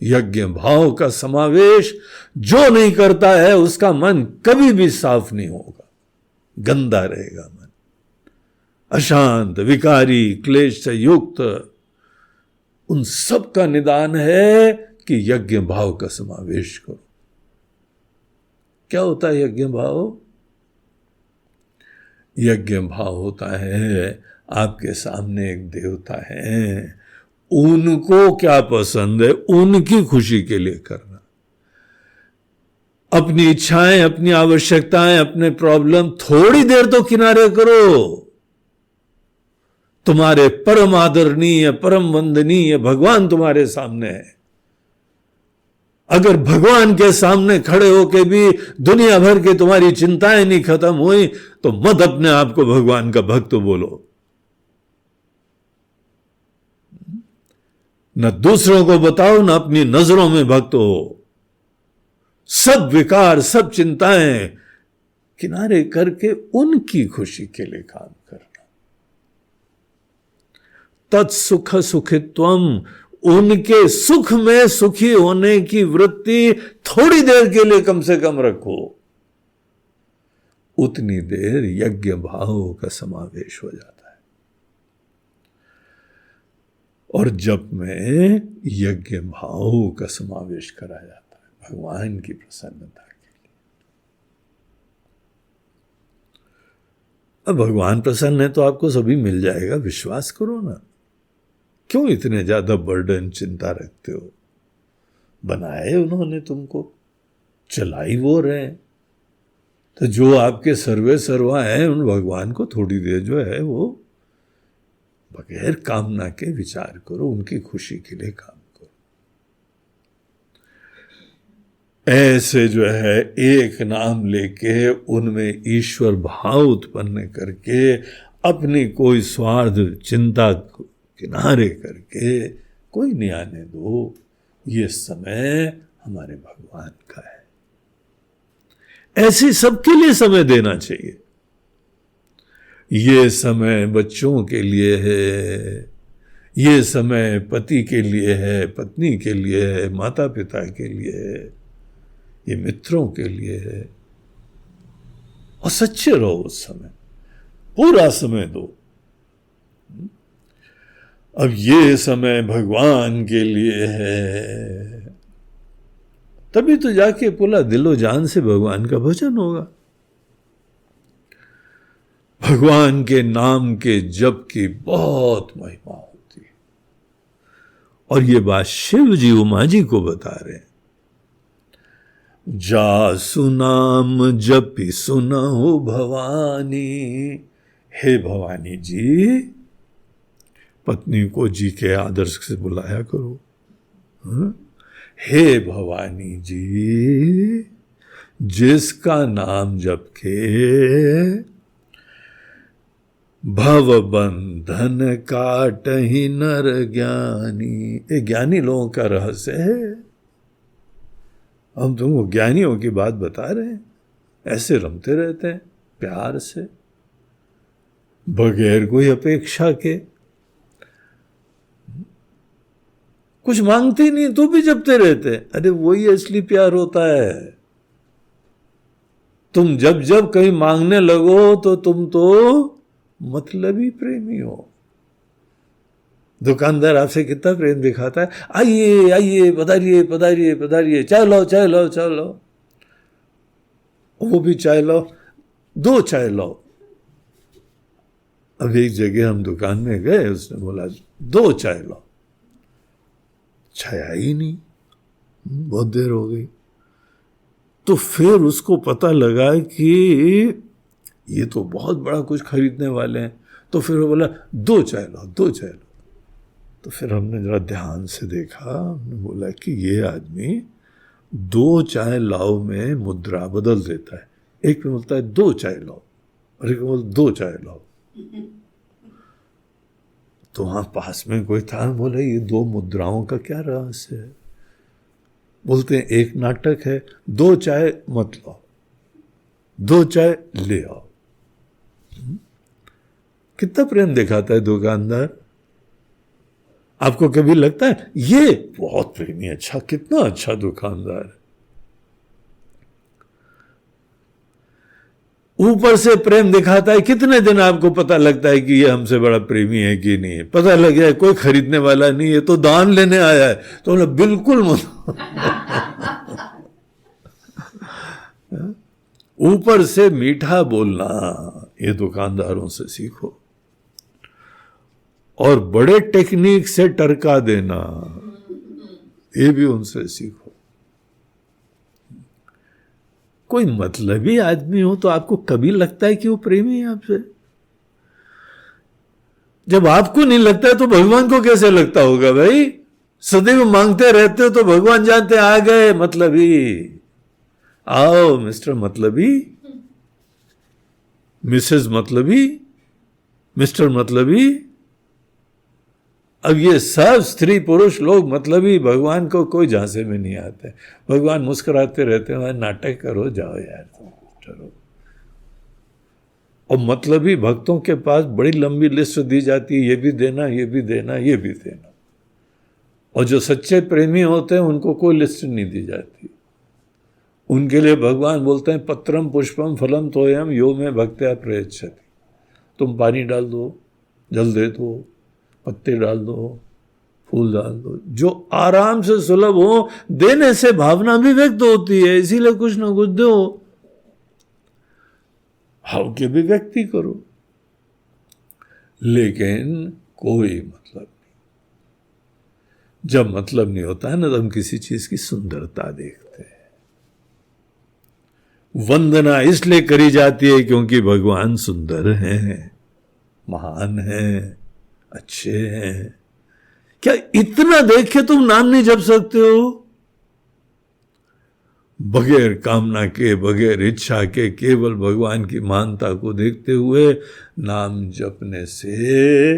यज्ञ भाव का समावेश जो नहीं करता है उसका मन कभी भी साफ नहीं होगा, गंदा रहेगा मन, अशांत, विकारी, क्लेश से युक्त। उन सब का निदान है कि यज्ञ भाव का समावेश करो। क्या होता है यज्ञ भाव? यज्ञ भाव होता है आपके सामने एक देवता है, उनको क्या पसंद है उनकी खुशी के लिए करना। अपनी इच्छाएं, अपनी आवश्यकताएं, अपने प्रॉब्लम थोड़ी देर तो किनारे करो। तुम्हारे परम आदरणीय, परम वंदनीय भगवान तुम्हारे सामने है। अगर भगवान के सामने खड़े होके भी दुनिया भर की तुम्हारी चिंताएं नहीं खत्म हुई तो मत अपने आप को भगवान का भक्त बोलो। न दूसरों को बताओ, न अपनी नजरों में भक्त हो। सब विकार, सब चिंताएं किनारे करके उनकी खुशी के लिए काम करना। तत्सुख सुखित्वम, उनके सुख में सुखी होने की वृत्ति थोड़ी देर के लिए कम से कम रखो। उतनी देर यज्ञ भाव का समावेश हो जाता है। और जप में यज्ञ भाव का समावेश करा जाता है भगवान की प्रसन्नता के लिए। अब भगवान प्रसन्न है तो आपको सभी मिल जाएगा, विश्वास करो ना। क्यों इतने ज्यादा बर्डन, चिंता रखते हो? बनाए उन्होंने तुमको, चलाई वो रहे। तो जो आपके सर्वे सर्वा है उन भगवान को थोड़ी देर जो है वो बगैर कामना के विचार करो, उनकी खुशी के लिए काम करो। ऐसे जो है एक नाम लेके उनमें ईश्वर भाव उत्पन्न करके अपनी कोई स्वार्थ चिंता किनारे करके कोई नहीं आने दो। ये समय हमारे भगवान का है। ऐसे सबके लिए समय देना चाहिए। ये समय बच्चों के लिए है, ये समय पति के लिए है, पत्नी के लिए है, माता पिता के लिए है, ये मित्रों के लिए है। और सच्चे रहो उस समय, पूरा समय दो। अब ये समय भगवान के लिए है, तभी तो जाके पूरा दिलो जान से भगवान का भजन होगा। भगवान के नाम के जप की बहुत महिमा होती है। और ये बात शिव जी उमा जी को बता रहे हैं। जासु नाम जपि सुनहु भवानी, हे भवानी जी, पत्नी को जी के आदर्श से बुलाया करो। हे भवानी जी, जिसका नाम जप के भव बंधन काटहि नर ज्ञानी। ये ज्ञानी लोगों का रहस्य है। हम तुमको ज्ञानियों की बात बता रहे हैं। ऐसे रमते रहते हैं प्यार से, बगैर कोई अपेक्षा के, कुछ मांगते नहीं तो भी जपते रहते। अरे वही असली प्यार होता है। तुम जब जब कहीं मांगने लगो तो तुम तो मतलबी प्रेमी हो। दुकानदार आपसे कितना प्रेम दिखाता है, आइए आइए, पधारिए पधारिए पधारिए, चाय लो चाय लो चाय लो। वो भी चाय लो, 2 चाय लो। अब एक जगह हम दुकान में गए, उसने बोला 2 चाय लो। चाय आई नहीं, बहुत देर हो गई। तो फिर उसको पता लगा कि ये तो बहुत बड़ा कुछ खरीदने वाले हैं। तो फिर वो बोला 2 चाय लो 2 चाय लो। तो फिर हमने जरा ध्यान से देखा, हमने बोला कि ये आदमी 2 चाय लाओ में मुद्रा बदल देता है। एक में बोलता है 2 चाय लाओ और एक में बोलता 2 चाय लाओ। तो वहां पास में कोई था, बोले ये 2 मुद्राओं का क्या रहस्य है? बोलते हैं एक नाटक है, 2 चाय मत लाओ, 2 चाय ले आओ। कितना प्रेम दिखाता है दुकानदार। आपको कभी लगता है ये बहुत प्रेमी, अच्छा, कितना अच्छा दुकानदार है। ऊपर से प्रेम दिखाता है, कितने दिन आपको पता लगता है कि ये हमसे बड़ा प्रेमी है कि नहीं है? पता लग गया कोई खरीदने वाला नहीं है, तो दान लेने आया है। तो बोला बिल्कुल ऊपर से मीठा बोलना ये दुकानदारों से सीखो, और बड़े टेक्निक से टरका देना ये भी उनसे सीखो। कोई मतलबी आदमी हो तो आपको कभी लगता है कि वो प्रेमी है आपसे? जब आपको नहीं लगता है तो भगवान को कैसे लगता होगा भाई? सदैव मांगते रहते हो तो भगवान जानते आ गए मतलबी, आओ मिस्टर मतलबी, मिसेस मतलबी, मिस्टर मतलबी। अब ये सब स्त्री पुरुष लोग मतलबी भगवान को कोई झांसे में नहीं आते। भगवान मुस्कुराते रहते हैं, नाटक करो जाओ यार तुम चलो। और मतलबी भक्तों के पास बड़ी लंबी लिस्ट दी जाती है, ये भी देना ये भी देना ये भी देना। और जो सच्चे प्रेमी होते हैं उनको कोई लिस्ट नहीं दी जाती। उनके लिए भगवान बोलते हैं पत्रम पुष्पम फलम तोयम यो में भक्त्या प्रयच्छति। तुम पानी डाल दो, जल दे दो, पत्ते डाल दो, फूल डाल दो, जो आराम से सुलभ हो। देने से भावना भी व्यक्त होती है, इसीलिए कुछ ना कुछ दो, भाव की अभिव्यक्ति करो। लेकिन कोई मतलब नहीं। जब मतलब नहीं होता है ना, तो हम किसी चीज की सुंदरता देखते हैं। वंदना इसलिए करी जाती है क्योंकि भगवान सुंदर हैं, महान हैं, अच्छे हैं। क्या इतना देख के तुम नाम नहीं जप सकते हो? बगैर कामना के, बगैर इच्छा के, केवल भगवान की महानता को देखते हुए नाम जपने से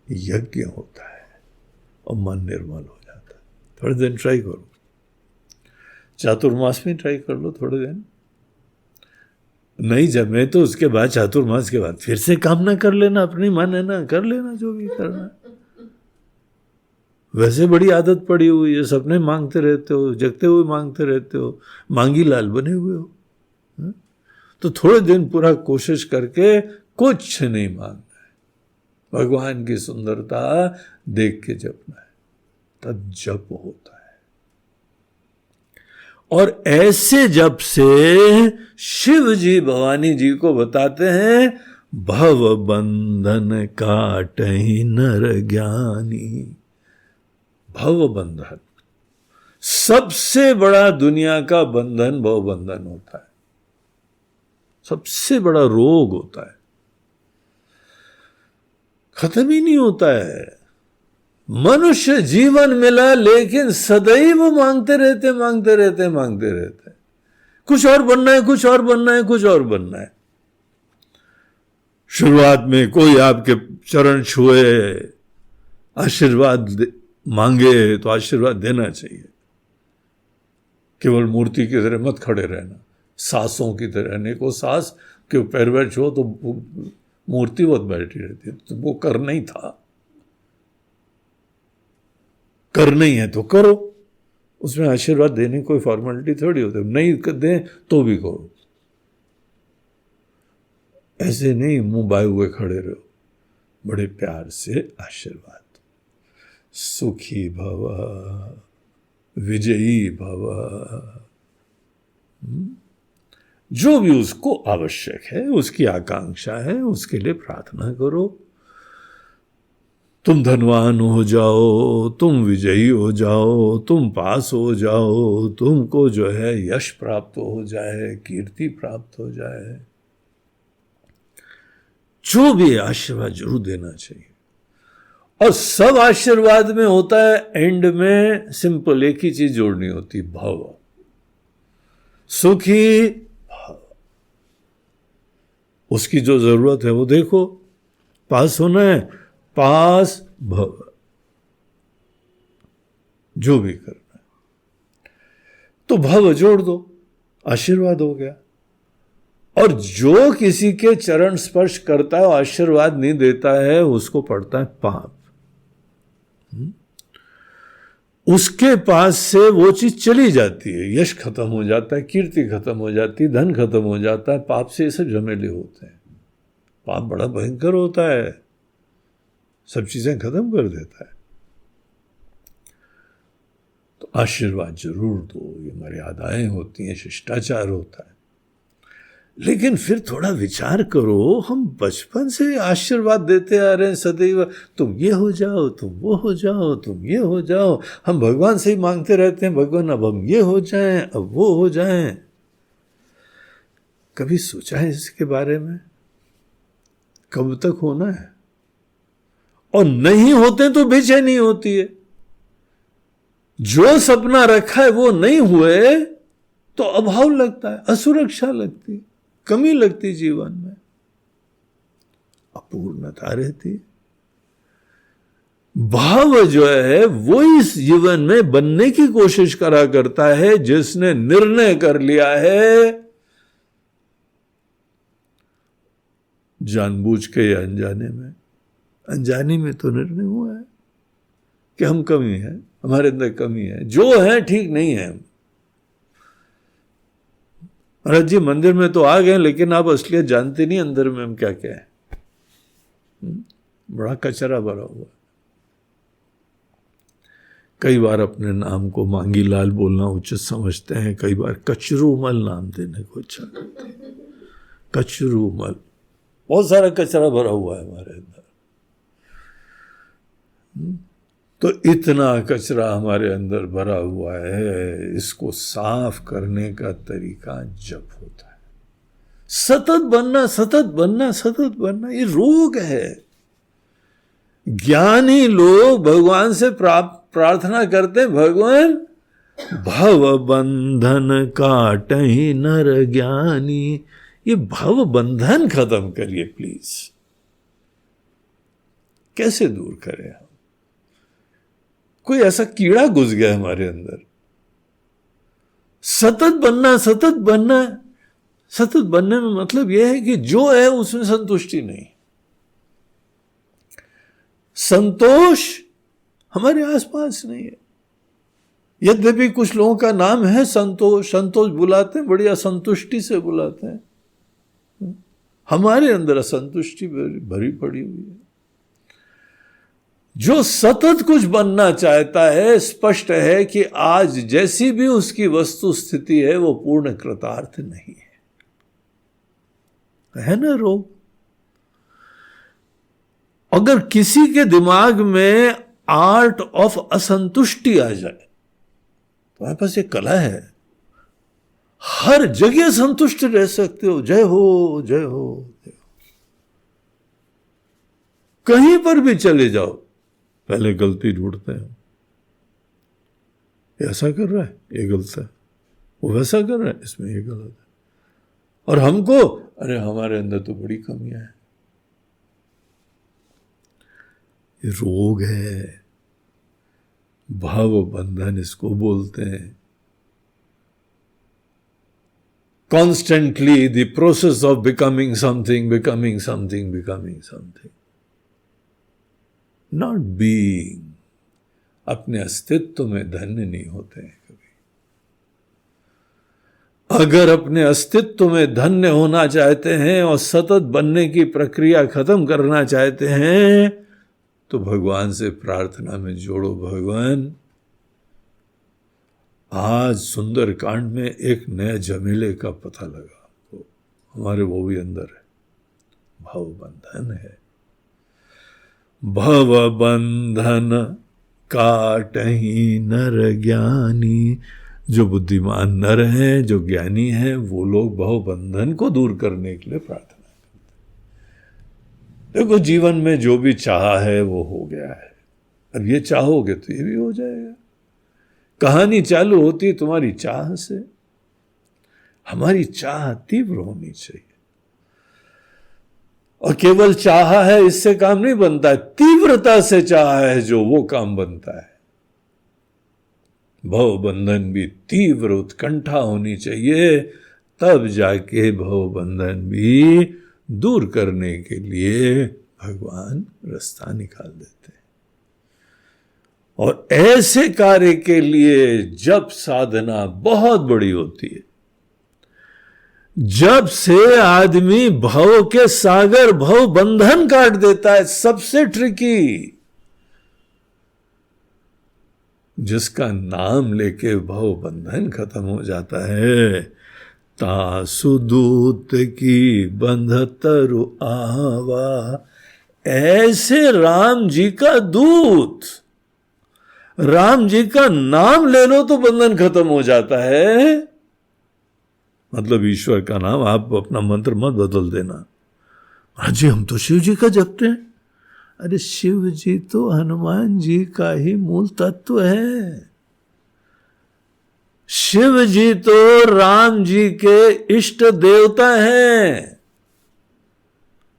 यज्ञ होता है और मन निर्मल हो जाता है। थोड़े दिन ट्राई करो, चातुर्मास में ट्राई कर लो थोड़े दिन। नहीं जमे तो उसके बाद चातुर्मास के बाद फिर से कामना कर लेना, अपनी मन है ना, कर लेना जो भी करना। वैसे बड़ी आदत पड़ी हुई है, सपने मांगते रहते हो, जगते हुए मांगते रहते हो, मांगी लाल बने हुए हो। तो थोड़े दिन पूरा कोशिश करके कुछ नहीं मांगना है, भगवान की सुंदरता देख के जपना है, तब जप होता है। और ऐसे जप से शिव जी भवानी जी को बताते हैं भव बंधन काटहि नर ज्ञानी। भव बंधन, सबसे बड़ा दुनिया का बंधन भव बंधन होता है, सबसे बड़ा रोग होता है, खत्म ही नहीं होता है। मनुष्य जीवन मिला लेकिन सदैव मांगते रहते, कुछ और बनना है, कुछ और बनना है, कुछ और बनना है। शुरुआत में कोई आपके चरण छुए, आशीर्वाद मांगे तो आशीर्वाद देना चाहिए, केवल मूर्ति की तरह मत खड़े रहना, सासों की तरह। नहीं को सास के पैर वैर छुओ तो मूर्ति बहुत बैठी रहती है, तो वो करना ही था, करना ही है तो करो, उसमें आशीर्वाद देने कोई फॉर्मेलिटी थोड़ी होती है, नहीं दें तो भी करो, ऐसे नहीं मुंह बाए हुए खड़े रहो, बड़े प्यार से आशीर्वाद। सुखी भव, विजयी भव, जो भी उसको आवश्यक है, उसकी आकांक्षा है, उसके लिए प्रार्थना करो। तुम धनवान हो जाओ, तुम विजयी हो जाओ, तुम पास हो जाओ, तुमको जो है यश प्राप्त हो जाए, कीर्ति प्राप्त हो जाए, जो भी आशीर्वाद जरूर देना चाहिए। और सब आशीर्वाद में होता है एंड में सिंपल एक ही चीज जोड़नी होती, भव, सुखी भव। उसकी जो जरूरत है वो देखो, पास होना है, पास भव, जो भी करना है तो भव जोड़ दो, आशीर्वाद हो गया। और जो किसी के चरण स्पर्श करता है, आशीर्वाद नहीं देता है, उसको पड़ता है पाप। उसके पास से वो चीज चली जाती है, यश खत्म हो जाता है, कीर्ति खत्म हो जाती है, धन खत्म हो जाता है, पाप से ये सब झमेले होते हैं। पाप बड़ा भयंकर होता है, सब चीजें खत्म कर देता है। तो आशीर्वाद जरूर दो, ये मर्यादाएं होती हैं, शिष्टाचार होता है। लेकिन फिर थोड़ा विचार करो, हम बचपन से आशीर्वाद देते आ रहे हैं सदैव, तुम ये हो जाओ, तुम वो हो जाओ, तुम ये हो जाओ। हम भगवान से ही मांगते रहते हैं, भगवान अब हम ये हो जाएं, अब वो हो जाएं। कभी सोचा है इसके बारे में, कब तक होना है? और नहीं होते तो बेचैनी होती है। जो सपना रखा है वो नहीं हुए तो अभाव लगता है, असुरक्षा लगती है, कमी लगती जीवन में, अपूर्णता रहती है। भाव जो है वो इस जीवन में बनने की कोशिश करा करता है, जिसने निर्णय कर लिया है, जानबूझ के या अनजाने में। अनजाने में तो निर्णय हुआ है कि हम कमी है, हमारे अंदर कमी है, जो है ठीक नहीं है। महाराज जी मंदिर में तो आ गए, लेकिन आप असलियत जानते नहीं अंदर में हम क्या क्या है। बड़ा कचरा भरा हुआ। कई बार अपने नाम को मांगी लाल बोलना उचित समझते हैं, कई बार कचरूमल नाम देने को अच्छा करते हैं। कचरूमल, बहुत सारा कचरा भरा हुआ है हमारे अंदर। तो इतना कचरा हमारे अंदर भरा हुआ है, इसको साफ करने का तरीका जप होता है। सतत बनना, सतत बनना, सतत बनना, ये रोग है। ज्ञानी लोग भगवान से प्रार्थना करते हैं, भगवान भव बंधन काटहि नर ज्ञानी, ये भव बंधन खत्म करिए प्लीज। कैसे दूर करें हम? कोई ऐसा कीड़ा घुस गया हमारे अंदर। सतत बनना, सतत बनना, सतत बनने में मतलब यह है कि जो है उसमें संतुष्टि नहीं। संतोष हमारे आसपास नहीं है। यद्यपि कुछ लोगों का नाम है संतोष, संतोष बुलाते हैं, बड़ी असंतुष्टि से बुलाते हैं। हमारे अंदर असंतुष्टि भरी पड़ी हुई है। जो सतत कुछ बनना चाहता है, स्पष्ट है कि आज जैसी भी उसकी वस्तु स्थिति है वो पूर्ण कृतार्थ नहीं है ना रोग? अगर किसी के दिमाग में आर्ट ऑफ असंतुष्टि आ जाए। तुम्हारे पास ये कला है, हर जगह संतुष्ट रह सकते हो, जय हो जय हो जय हो। कहीं पर भी चले जाओ, पहले गलती ढूंढते हैं। ऐसा कर रहा है, ये गलत है, वो वैसा कर रहा है, इसमें ये गलत है। और हमको, अरे हमारे अंदर तो बड़ी कमियां हैं। ये रोग है, भाव बंधन इसको बोलते हैं। Constantly the process of becoming something, becoming something, becoming something. Not being. अपने अस्तित्व में धन्य नहीं होते हैं कभी। अगर अपने अस्तित्व में धन्य होना चाहते हैं और सतत बनने की प्रक्रिया खत्म करना चाहते हैं, तो भगवान से प्रार्थना में जोड़ो, भगवान आज सुंदर कांड में एक नया झमेले का पता लगा, तो हमारे वो भी अंदर है, भव बंधन है। भव बंधन काटहि नर ज्ञानी। जो बुद्धिमान नर हैं, जो ज्ञानी हैं, वो लोग भव बंधन को दूर करने के लिए प्रार्थना करते हैं। देखो, जीवन में जो भी चाहा है वो हो गया है, अब ये चाहोगे तो ये भी हो जाएगा। कहानी चालू होती है तुम्हारी चाह से। हमारी चाह तीव्र होनी चाहिए, और केवल चाह है इससे काम नहीं बनता है, तीव्रता से चाह है जो वो काम बनता है। भव बंधन भी तीव्र उत्कंठा होनी चाहिए, तब जाके भव बंधन भी दूर करने के लिए भगवान रास्ता निकाल देते हैं। और ऐसे कार्य के लिए जब साधना बहुत बड़ी होती है, जब से आदमी भव के सागर भव बंधन काट देता है, सबसे ट्रिकी, जिसका नाम लेके भव बंधन खत्म हो जाता है। तासु दूत की बंध तरु आवा। ऐसे राम जी का दूत, राम जी का नाम ले लो तो बंधन खत्म हो जाता है। मतलब ईश्वर का नाम, आप अपना मंत्र मत बदल देना। हाँ जी, हम तो शिव जी का जपते हैं। अरे शिव जी तो हनुमान जी का ही मूल तत्व है। शिव जी तो राम जी के इष्ट देवता हैं।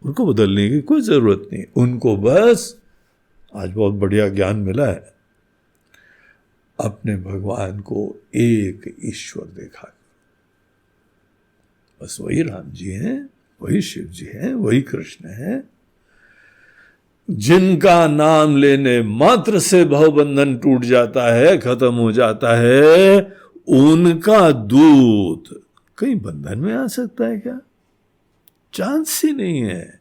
उनको बदलने की कोई जरूरत नहीं। उनको बस, आज बहुत बढ़िया ज्ञान मिला है, अपने भगवान को एक ईश्वर देखा, बस वही राम जी हैं, वही शिव जी हैं, वही कृष्ण हैं। जिनका नाम लेने मात्र से भवबंधन टूट जाता है, खत्म हो जाता है, उनका दूत कहीं बंधन में आ सकता है क्या? चांस ही नहीं है।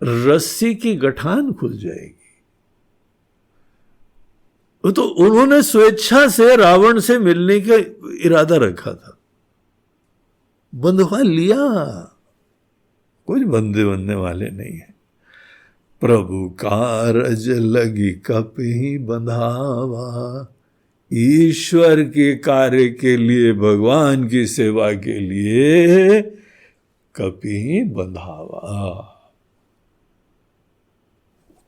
रस्सी की गठान खुल जाएगी। तो उन्होंने स्वेच्छा से रावण से मिलने का इरादा रखा था, बंधवा लिया। कोई बंधने वाले नहीं है। प्रभु कारज लगी कपि बंधावा। ईश्वर के कार्य के लिए, भगवान की सेवा के लिए कपि बंधावा।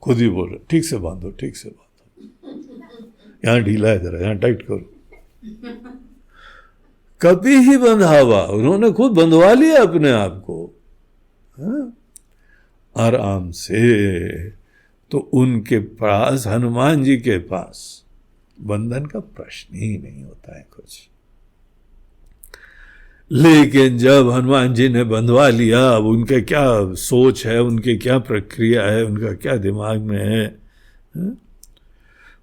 खुद ही बोल रहे, ठीक से बांधो, ठीक से बांधो। यहां ढीला है जरा, यहां टाइट करो। कभी ही बंधावा, उन्होंने खुद बंधवा लिया अपने आप को आराम से। तो उनके पास, हनुमान जी के पास, बंधन का प्रश्न ही नहीं होता है कुछ। लेकिन जब हनुमान जी ने बंधवा लिया, अब उनके क्या सोच है, उनकी क्या प्रक्रिया है, उनका क्या दिमाग में है,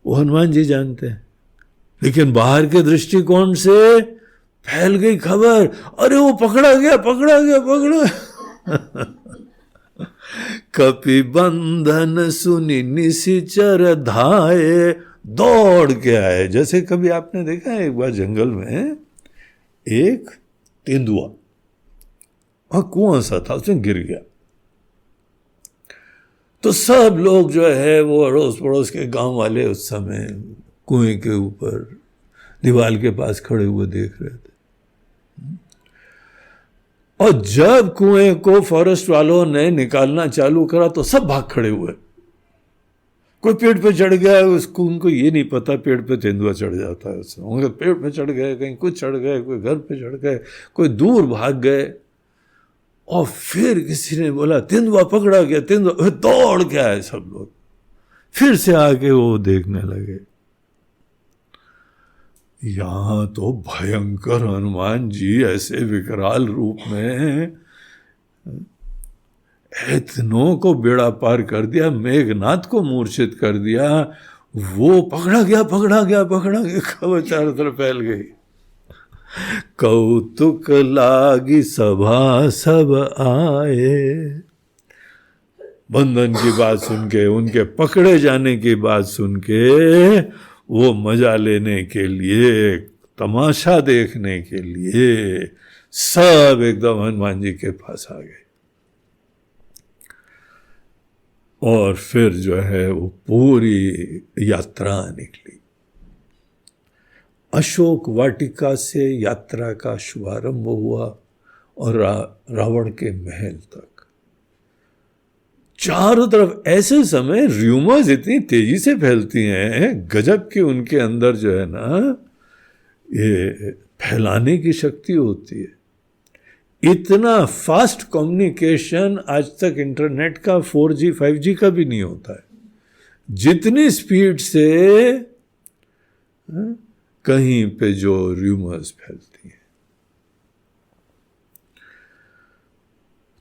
वो हनुमान जी जानते हैं। लेकिन बाहर के दृष्टिकोण से फैल गई खबर, अरे वो पकड़ा गया, पकड़ा गया, पकड़ा। कपि बंधन सुनी निशिचर धाये। दौड़ के आए। जैसे कभी आपने देखा है, एक बार जंगल में एक तेंदुआ, वहां कुआं सा था, उसमें गिर गया। तो सब लोग जो है वो अड़ोस पड़ोस के गांव वाले उस समय कुएं के ऊपर दीवार के पास खड़े हुए देख रहे थे। और जब कुएं को फॉरेस्ट वालों ने निकालना चालू करा तो सब भाग खड़े हुए। कोई पेड़ पे चढ़ गया, उसको उनको ये नहीं पता पेड़ पे तेंदुआ चढ़ जाता है उससे, उनके पेड़ पे चढ़ गए, कहीं कुछ चढ़ गए, कोई घर पे चढ़ गए, कोई दूर भाग गए। और फिर किसी ने बोला तेंदुआ पकड़ा गया, तेंदुआ, दौड़ के आए सब लोग, फिर से आके वो देखने लगे। यहां तो भयंकर हनुमान जी ऐसे विकराल रूप में इतनों को बेड़ा पार कर दिया, मेघनाथ को मूर्छित कर दिया। वो पकड़ा गया पकड़ा गया पकड़ा गया, खबर चारों तरफ फैल गई। कौतुक लागी सभा सब आए। बंधन की बात सुन के, उनके पकड़े जाने की बात सुन के, वो मजा लेने के लिए, तमाशा देखने के लिए सब एकदम हनुमान जी के पास आ गए। और फिर जो है वो पूरी यात्रा निकली। अशोक वाटिका से यात्रा का शुभारंभ हुआ और रावण के महल तक। चारों तरफ ऐसे समय र्यूमर्स इतनी तेजी से फैलती हैं, गजब की उनके अंदर जो है ना ये फैलाने की शक्ति होती है। इतना फास्ट कम्युनिकेशन आज तक इंटरनेट का 4G 5G का भी नहीं होता है, जितनी स्पीड से कहीं पे जो र्यूमर्स फैलती हैं।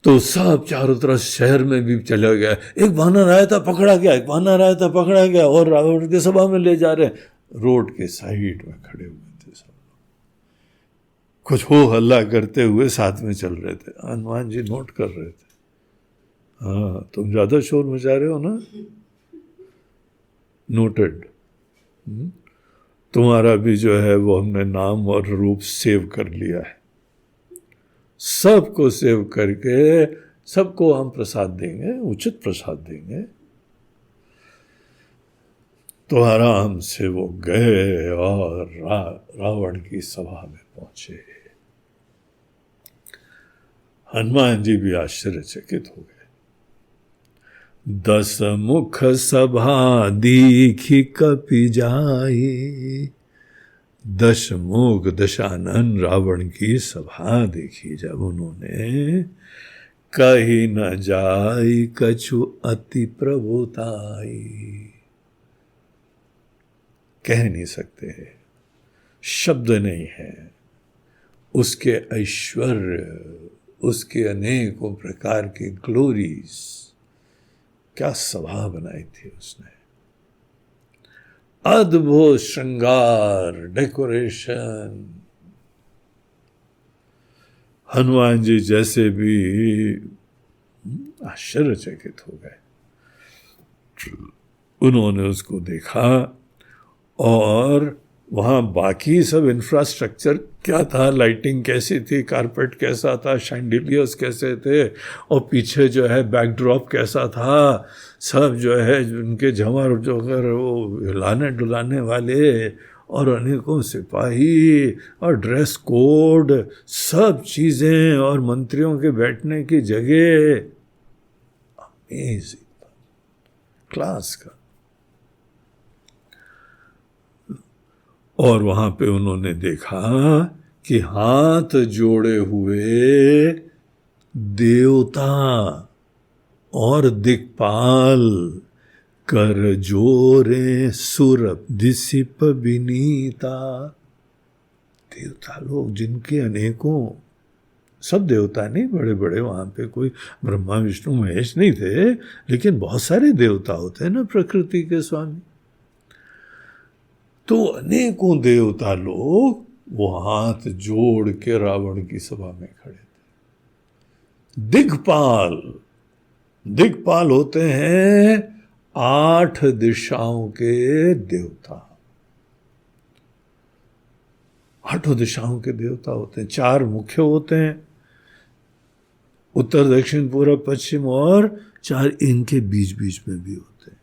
तो सब चारों तरफ शहर में भी चला गया, एक वानर आया था पकड़ा गया, एक वानर आया था पकड़ा गया, और रावण के सभा में ले जा रहे हैं। रोड के साइड में खड़े हुए थे सब, कुछ हो हल्ला करते हुए साथ में चल रहे थे। हनुमान जी नोट कर रहे थे, हाँ तुम ज्यादा शोर मचा रहे हो ना, नोटेड। तुम्हारा भी जो है वो हमने नाम और रूप सेव कर लिया है। सबको सेव करके सबको हम प्रसाद देंगे, उचित प्रसाद देंगे। तो आराम से वो गए और रावण की सभा में पहुंचे। हनुमान जी भी आश्चर्यचकित हो गए। 10 मुख सभा दीखी कपि जाई। 10 मुख दशानन रावण की सभा देखी जब उन्होंने, कही न जाई कछु अति प्रभुताई। कह नहीं सकते, शब्द नहीं है, उसके ऐश्वर्य, उसके अनेकों प्रकार के ग्लोरीज, क्या सभा बनाई थी उसने। अद्भुत श्रृंगार, डेकोरेशन। हनुमान जी जैसे भी आश्चर्यचकित हो गए। उन्होंने उसको देखा और वहाँ बाकी सब इंफ्रास्ट्रक्चर क्या था, लाइटिंग कैसी थी, कारपेट कैसा था, शैंडिलियर्स कैसे थे, और पीछे जो है बैकड्रॉप कैसा था, सब जो है उनके झंवर जो अगर वो हिलाने डुलाने वाले और अनेकों सिपाही और ड्रेस कोड, सब चीज़ें और मंत्रियों के बैठने की जगह, अमेजिंग, क्लास का। और वहां पे उन्होंने देखा कि हाथ जोड़े हुए देवता और दिक्पाल कर जोरे सुर दिसिप विनीता। देवता लोग जिनके अनेकों, सब देवता नहीं, बड़े बड़े वहां पे कोई ब्रह्मा विष्णु महेश नहीं थे, लेकिन बहुत सारे देवता होते हैं ना प्रकृति के स्वामी। तो अनेकों देवता लोग वो हाथ जोड़ के रावण की सभा में खड़े थे। दिक्पाल, दिक्पाल होते हैं 8 दिशाओं के देवता। 8 दिशाओं के देवता होते हैं, 4 मुख्य होते हैं उत्तर दक्षिण पूर्व पश्चिम और 4 इनके बीच बीच में भी होते हैं।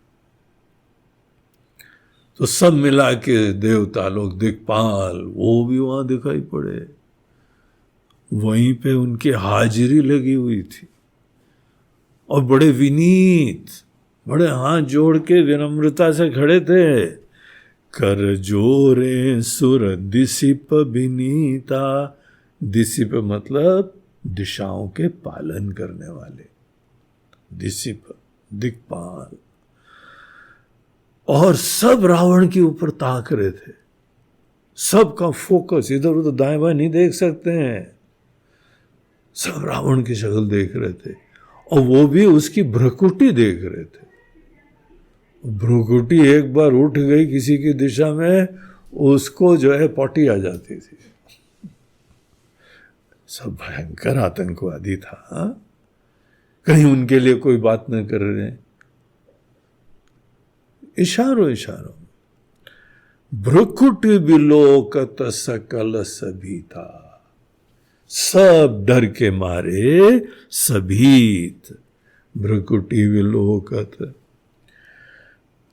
तो सब मिला के देवता लोग, दिक्पाल, वो भी वहां दिखाई पड़े। वहीं पे उनकी हाजिरी लगी हुई थी और बड़े विनीत, बड़े हाथ जोड़ के विनम्रता से खड़े थे। कर जोरे सुर दिसिप विनीता, दिसिप मतलब दिशाओं के पालन करने वाले, दिसिप दिक्पाल। और सब रावण के ऊपर ताक रहे थे, सबका फोकस इधर उधर दाएं बाएं नहीं देख सकते हैं, सब रावण की शक्ल देख रहे थे। और वो भी उसकी भ्रुकुटी देख रहे थे। भ्रुकुटी एक बार उठ गई किसी की दिशा में, उसको जो है पॉटी आ जाती थी। सब भयंकर आतंकवादी था, कहीं उनके लिए कोई बात न कर रहे। इशारों इशारों भ्रुकुटी बिलोकत सकल सभी था, सब डर के मारे सभीत। भ्रुकुटी विलोकत,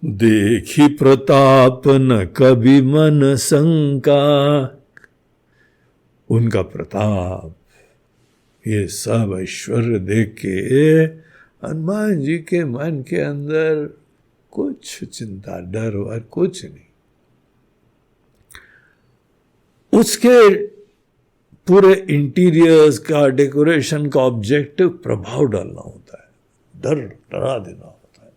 देखी प्रताप न कभी मन शंका। उनका प्रताप, ये सब ऐश्वर्य देख के हनुमान जी के मन के अंदर कुछ चिंता, डर और कुछ नहीं। उसके पूरे इंटीरियर्स का, डेकोरेशन का ऑब्जेक्टिव प्रभाव डालना होता है, डरा देना होता है।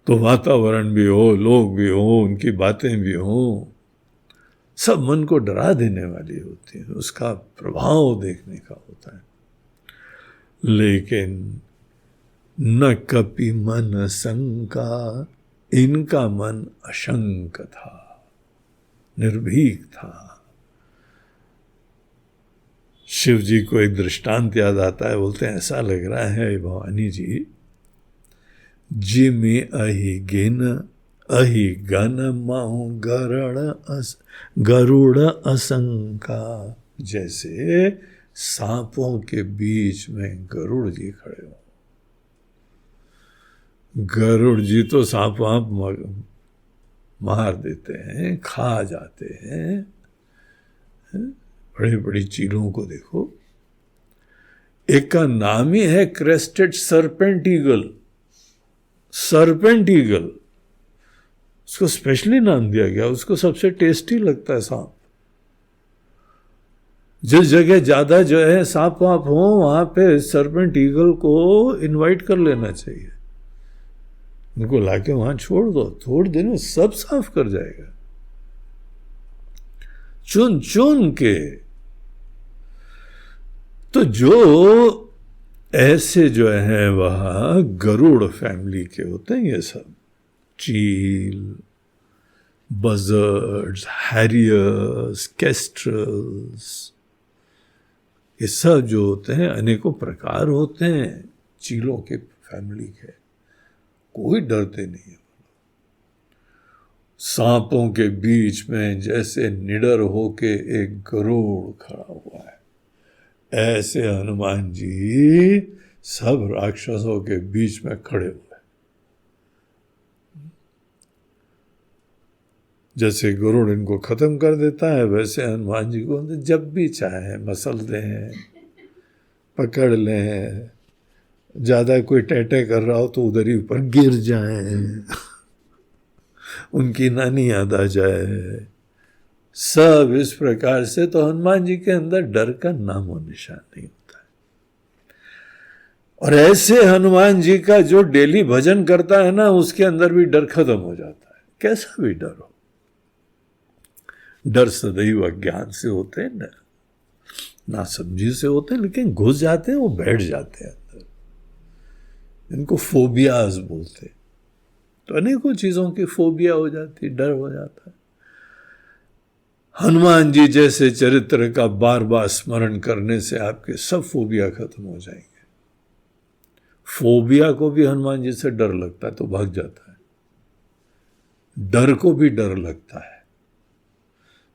तो वातावरण भी हो, लोग भी हो, उनकी बातें भी हो, सब मन को डरा देने वाली होती है, उसका प्रभाव देखने का होता है। लेकिन न कपि मन शंका, इनका मन अशंक था, निर्भीक था। शिव जी को एक दृष्टांत याद आता है, बोलते हैं ऐसा लग रहा है भवानी जी, जिमे अहि गिन अहि गन माहु गरुड़ असंका। जैसे सांपों के बीच में गरुड़ जी खड़े हो। गरुड़ जी तो सांप वाप मार देते हैं, खा जाते हैं। बड़ी बड़ी चीलों को देखो, एक का नाम ही है crested serpent eagle. Serpent eagle, उसको स्पेशली नाम दिया गया, उसको सबसे टेस्टी लगता है सांप। जिस जगह ज्यादा जो है सांप वाप हो, वहां पे सरपेंट ईगल को इनवाइट कर लेना चाहिए। उनको लाके वहां छोड़ दो, थोड़ी देर में सब साफ कर जाएगा, चुन चुन के। तो जो ऐसे जो है वह गरुड़ फैमिली के होते हैं, ये सब चील, बजर्ड्स, हैरियर्स, केस्ट्रल्स, ये सब जो होते हैं अनेकों प्रकार होते हैं चीलों के फैमिली के। कोई डरते नहीं है। सांपों के बीच में जैसे निडर होके एक गरुड़ खड़ा हुआ है, ऐसे हनुमान जी सब राक्षसों के बीच में खड़े हुए। जैसे गरुड़ इनको खत्म कर देता है, वैसे हनुमान जी को जब भी चाहे मसल दें, पकड़ लें। ज्यादा कोई टैटे कर रहा हो तो उधर ही ऊपर गिर जाएं, उनकी नानी याद आ जाए। सब इस प्रकार से तो हनुमान जी के अंदर डर का नाम और निशान नहीं होता है। और ऐसे हनुमान जी का जो डेली भजन करता है ना, उसके अंदर भी डर खत्म हो जाता है। कैसा भी डर हो, डर सदैव अज्ञान से होते हैं, ना समझी से होते हैं, लेकिन घुस जाते हैं, वो बैठ जाते हैं अंदर। इनको फोबियाज बोलते हैं। तो अनेकों चीजों की फोबिया हो जाती, डर हो जाता है। हनुमान जी जैसे चरित्र का बार बार स्मरण करने से आपके सब फोबिया खत्म हो जाएंगे। फोबिया को भी हनुमान जी से डर लगता है तो भाग जाता है। डर को भी डर लगता है।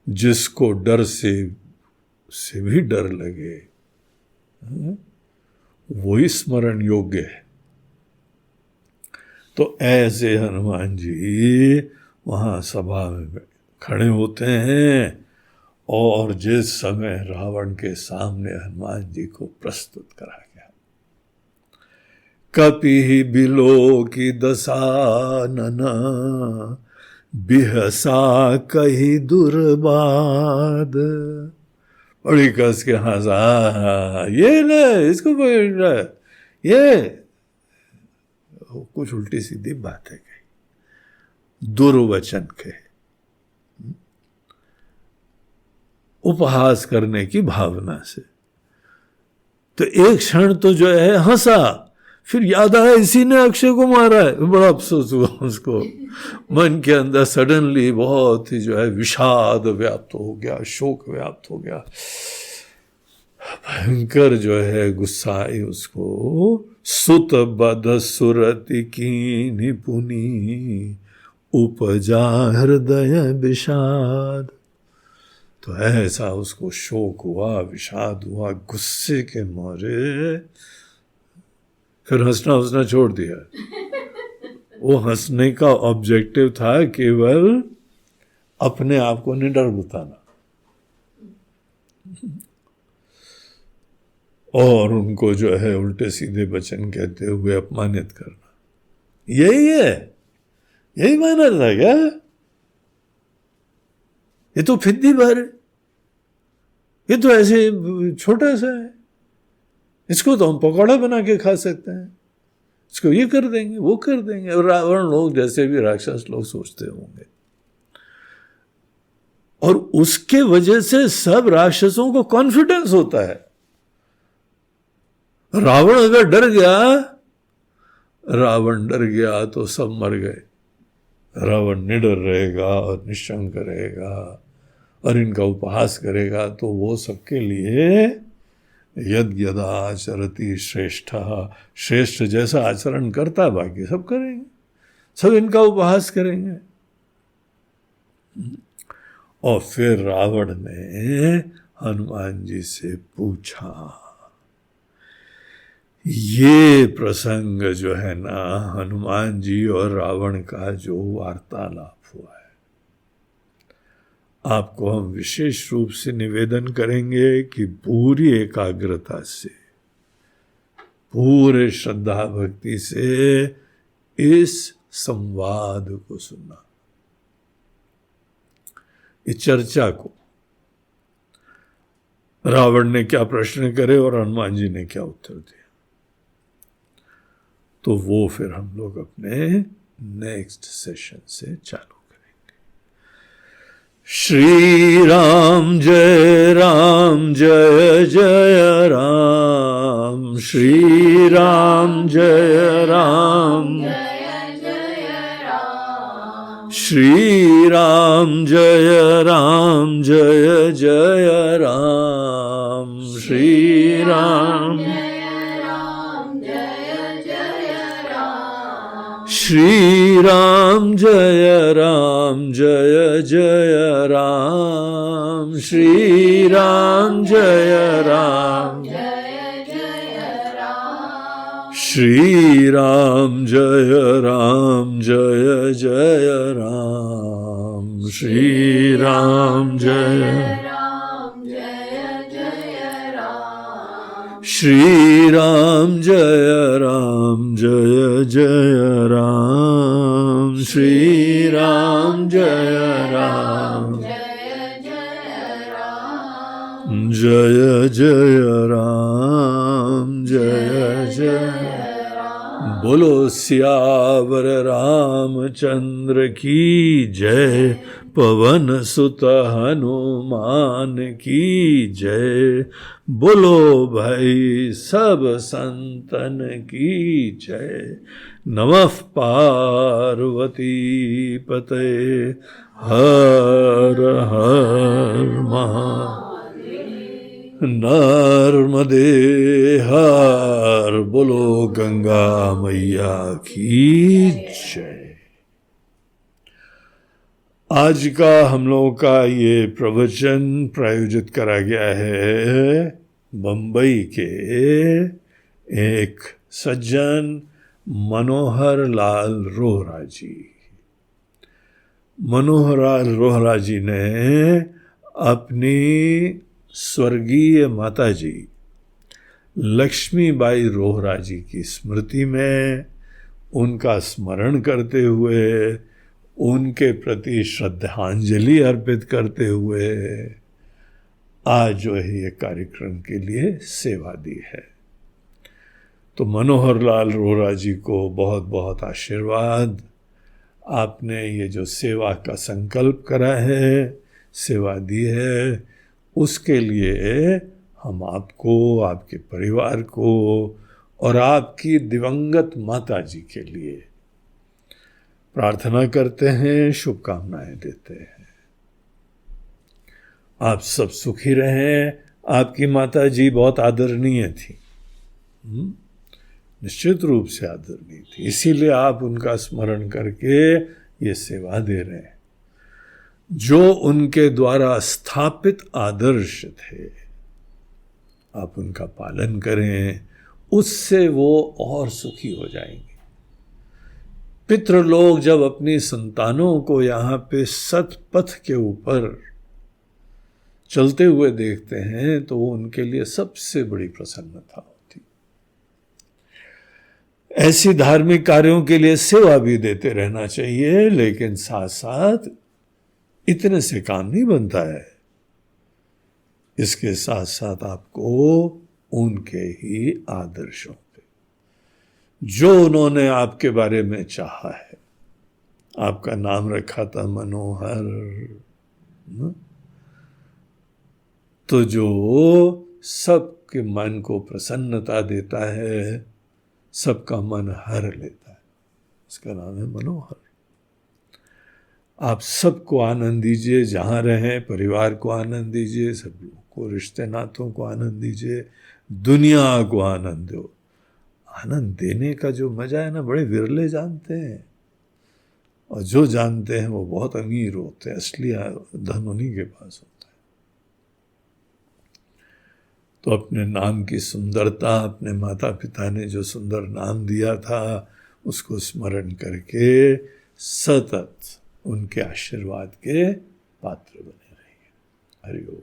जिसको डर से भी डर लगे वही स्मरण योग्य है। तो ऐसे हनुमान जी वहाँ सभा में खड़े होते हैं और जिस समय रावण के सामने हनुमान जी को प्रस्तुत करा गया, कपि बिलो की दसानन बिहसा कही दुर्बाद। बड़ी कस के हंसा, ये ना इसको ये कुछ उल्टी सीधी बात है कही, दुर्वचन कहे, उपहास करने की भावना से। तो एक क्षण तो जो है हंसा, फिर याद आया इसी ने अक्षय को मारा है, बड़ा अफसोस हुआ उसको। मन के अंदर सडनली बहुत ही जो है विषाद व्याप्त हो गया, शोक व्याप्त हो गया, भयंकर जो है गुस्सा आई उसको। सुत बद सुरति की निपुनी उपजा हृदय विषाद। तो ऐसा उसको शोक हुआ, विषाद हुआ, गुस्से के मारे फिर हंसना हंसना छोड़ दिया। वो हंसने का ऑब्जेक्टिव था केवल अपने आप को निडर बताना और उनको जो है उल्टे सीधे वचन कहते हुए अपमानित करना। यही है, यही माना था क्या? ये तो फिद्दी भर है, ये तो ऐसे छोटा सा है, इसको तो हम पकौड़ा बना के खा सकते हैं, इसको ये कर देंगे वो कर देंगे। और रावण लोग जैसे भी राक्षस लोग सोचते होंगे, और उसके वजह से सब राक्षसों को कॉन्फिडेंस होता है। रावण अगर डर गया तो सब मर गए। रावण निडर रहेगा और निशंक रहेगा और इनका उपहास करेगा तो वो सबके लिए यद यदाचरति श्रेष्ठ, श्रेष्ठ जैसा आचरण करता बाकी सब करेंगे, सब इनका उपहास करेंगे। और फिर रावण ने हनुमान जी से पूछा, ये प्रसंग जो है ना हनुमान जी और रावण का जो वार्तालाप हुआ है, आपको हम विशेष रूप से निवेदन करेंगे कि पूरी एकाग्रता से, पूरे श्रद्धा भक्ति से इस संवाद को सुनना, इस चर्चा को। रावण ने क्या प्रश्न करे और हनुमान जी ने क्या उत्तर दिया, तो वो फिर हम लोग अपने नेक्स्ट सेशन से चालू करेंगे। श्री राम जय जय राम, श्री राम जय राम, श्री राम जय जय राम, श्री राम, श्री राम जय जय राम, श्री राम जय श्री राम जय जय राम, श्री राम जय श्री राम जय जय राम, श्री राम जय जय राम, जय जय। बोलो सियावर रामचंद्र की जय, पवन सुत हनुमान की जय, बोलो भाई सब संतन की जय। नमः पार्वती पते, हर हर महादेव, नर्मदे हर, बोलो गंगा मैया की जय। आज का हम लोगों का ये प्रवचन प्रायोजित करा गया है बंबई के एक सज्जन मनोहर लाल रोहरा जी। मनोहर लाल रोहरा जी ने अपनी स्वर्गीय माता जी लक्ष्मीबाई रोहरा जी की स्मृति में उनका स्मरण करते हुए, उनके प्रति श्रद्धांजलि अर्पित करते हुए आज जो है ये कार्यक्रम के लिए सेवा दी है। तो मनोहर लाल रोहरा जी को बहुत बहुत आशीर्वाद। आपने ये जो सेवा का संकल्प करा है, सेवा दी है, उसके लिए हम आपको, आपके परिवार को और आपकी दिवंगत माता जी के लिए प्रार्थना करते हैं, शुभकामनाएं देते हैं। आप सब सुखी रहें। आपकी माता जी बहुत आदरणीय थी, निश्चित रूप से आदरणीय थी, इसीलिए आप उनका स्मरण करके ये सेवा दे रहे हैं। जो उनके द्वारा स्थापित आदर्श थे, आप उनका पालन करें, उससे वो और सुखी हो जाएंगे। पितृलोक जब अपनी संतानों को यहाँ पे सतपथ के ऊपर चलते हुए देखते हैं तो वो उनके लिए सबसे बड़ी प्रसन्नता होती। ऐसी धार्मिक कार्यों के लिए सेवा भी देते रहना चाहिए, लेकिन साथ साथ इतने से काम नहीं बनता है। इसके साथ साथ आपको उनके ही आदर्शों पे, जो उन्होंने आपके बारे में चाहा है, आपका नाम रखा था मनोहर, तो जो सबके मन को प्रसन्नता देता है, सबका मन हर लेता है, उसका नाम है मनोहर। आप सबको आनंद दीजिए, जहाँ रहें, परिवार को आनंद दीजिए, सब लोगों को, रिश्ते नातों को आनंद दीजिए, दुनिया को आनंद दो। आनंद देने का जो मजा है ना, बड़े विरले जानते हैं, और जो जानते हैं वो बहुत अमीर होते हैं। असली धन उन्हीं के पास होता है। तो अपने नाम की सुंदरता, अपने माता पिता ने जो सुंदर नाम दिया था, उसको स्मरण करके सतत उनके आशीर्वाद के पात्र बने रहिए। हरि ओम।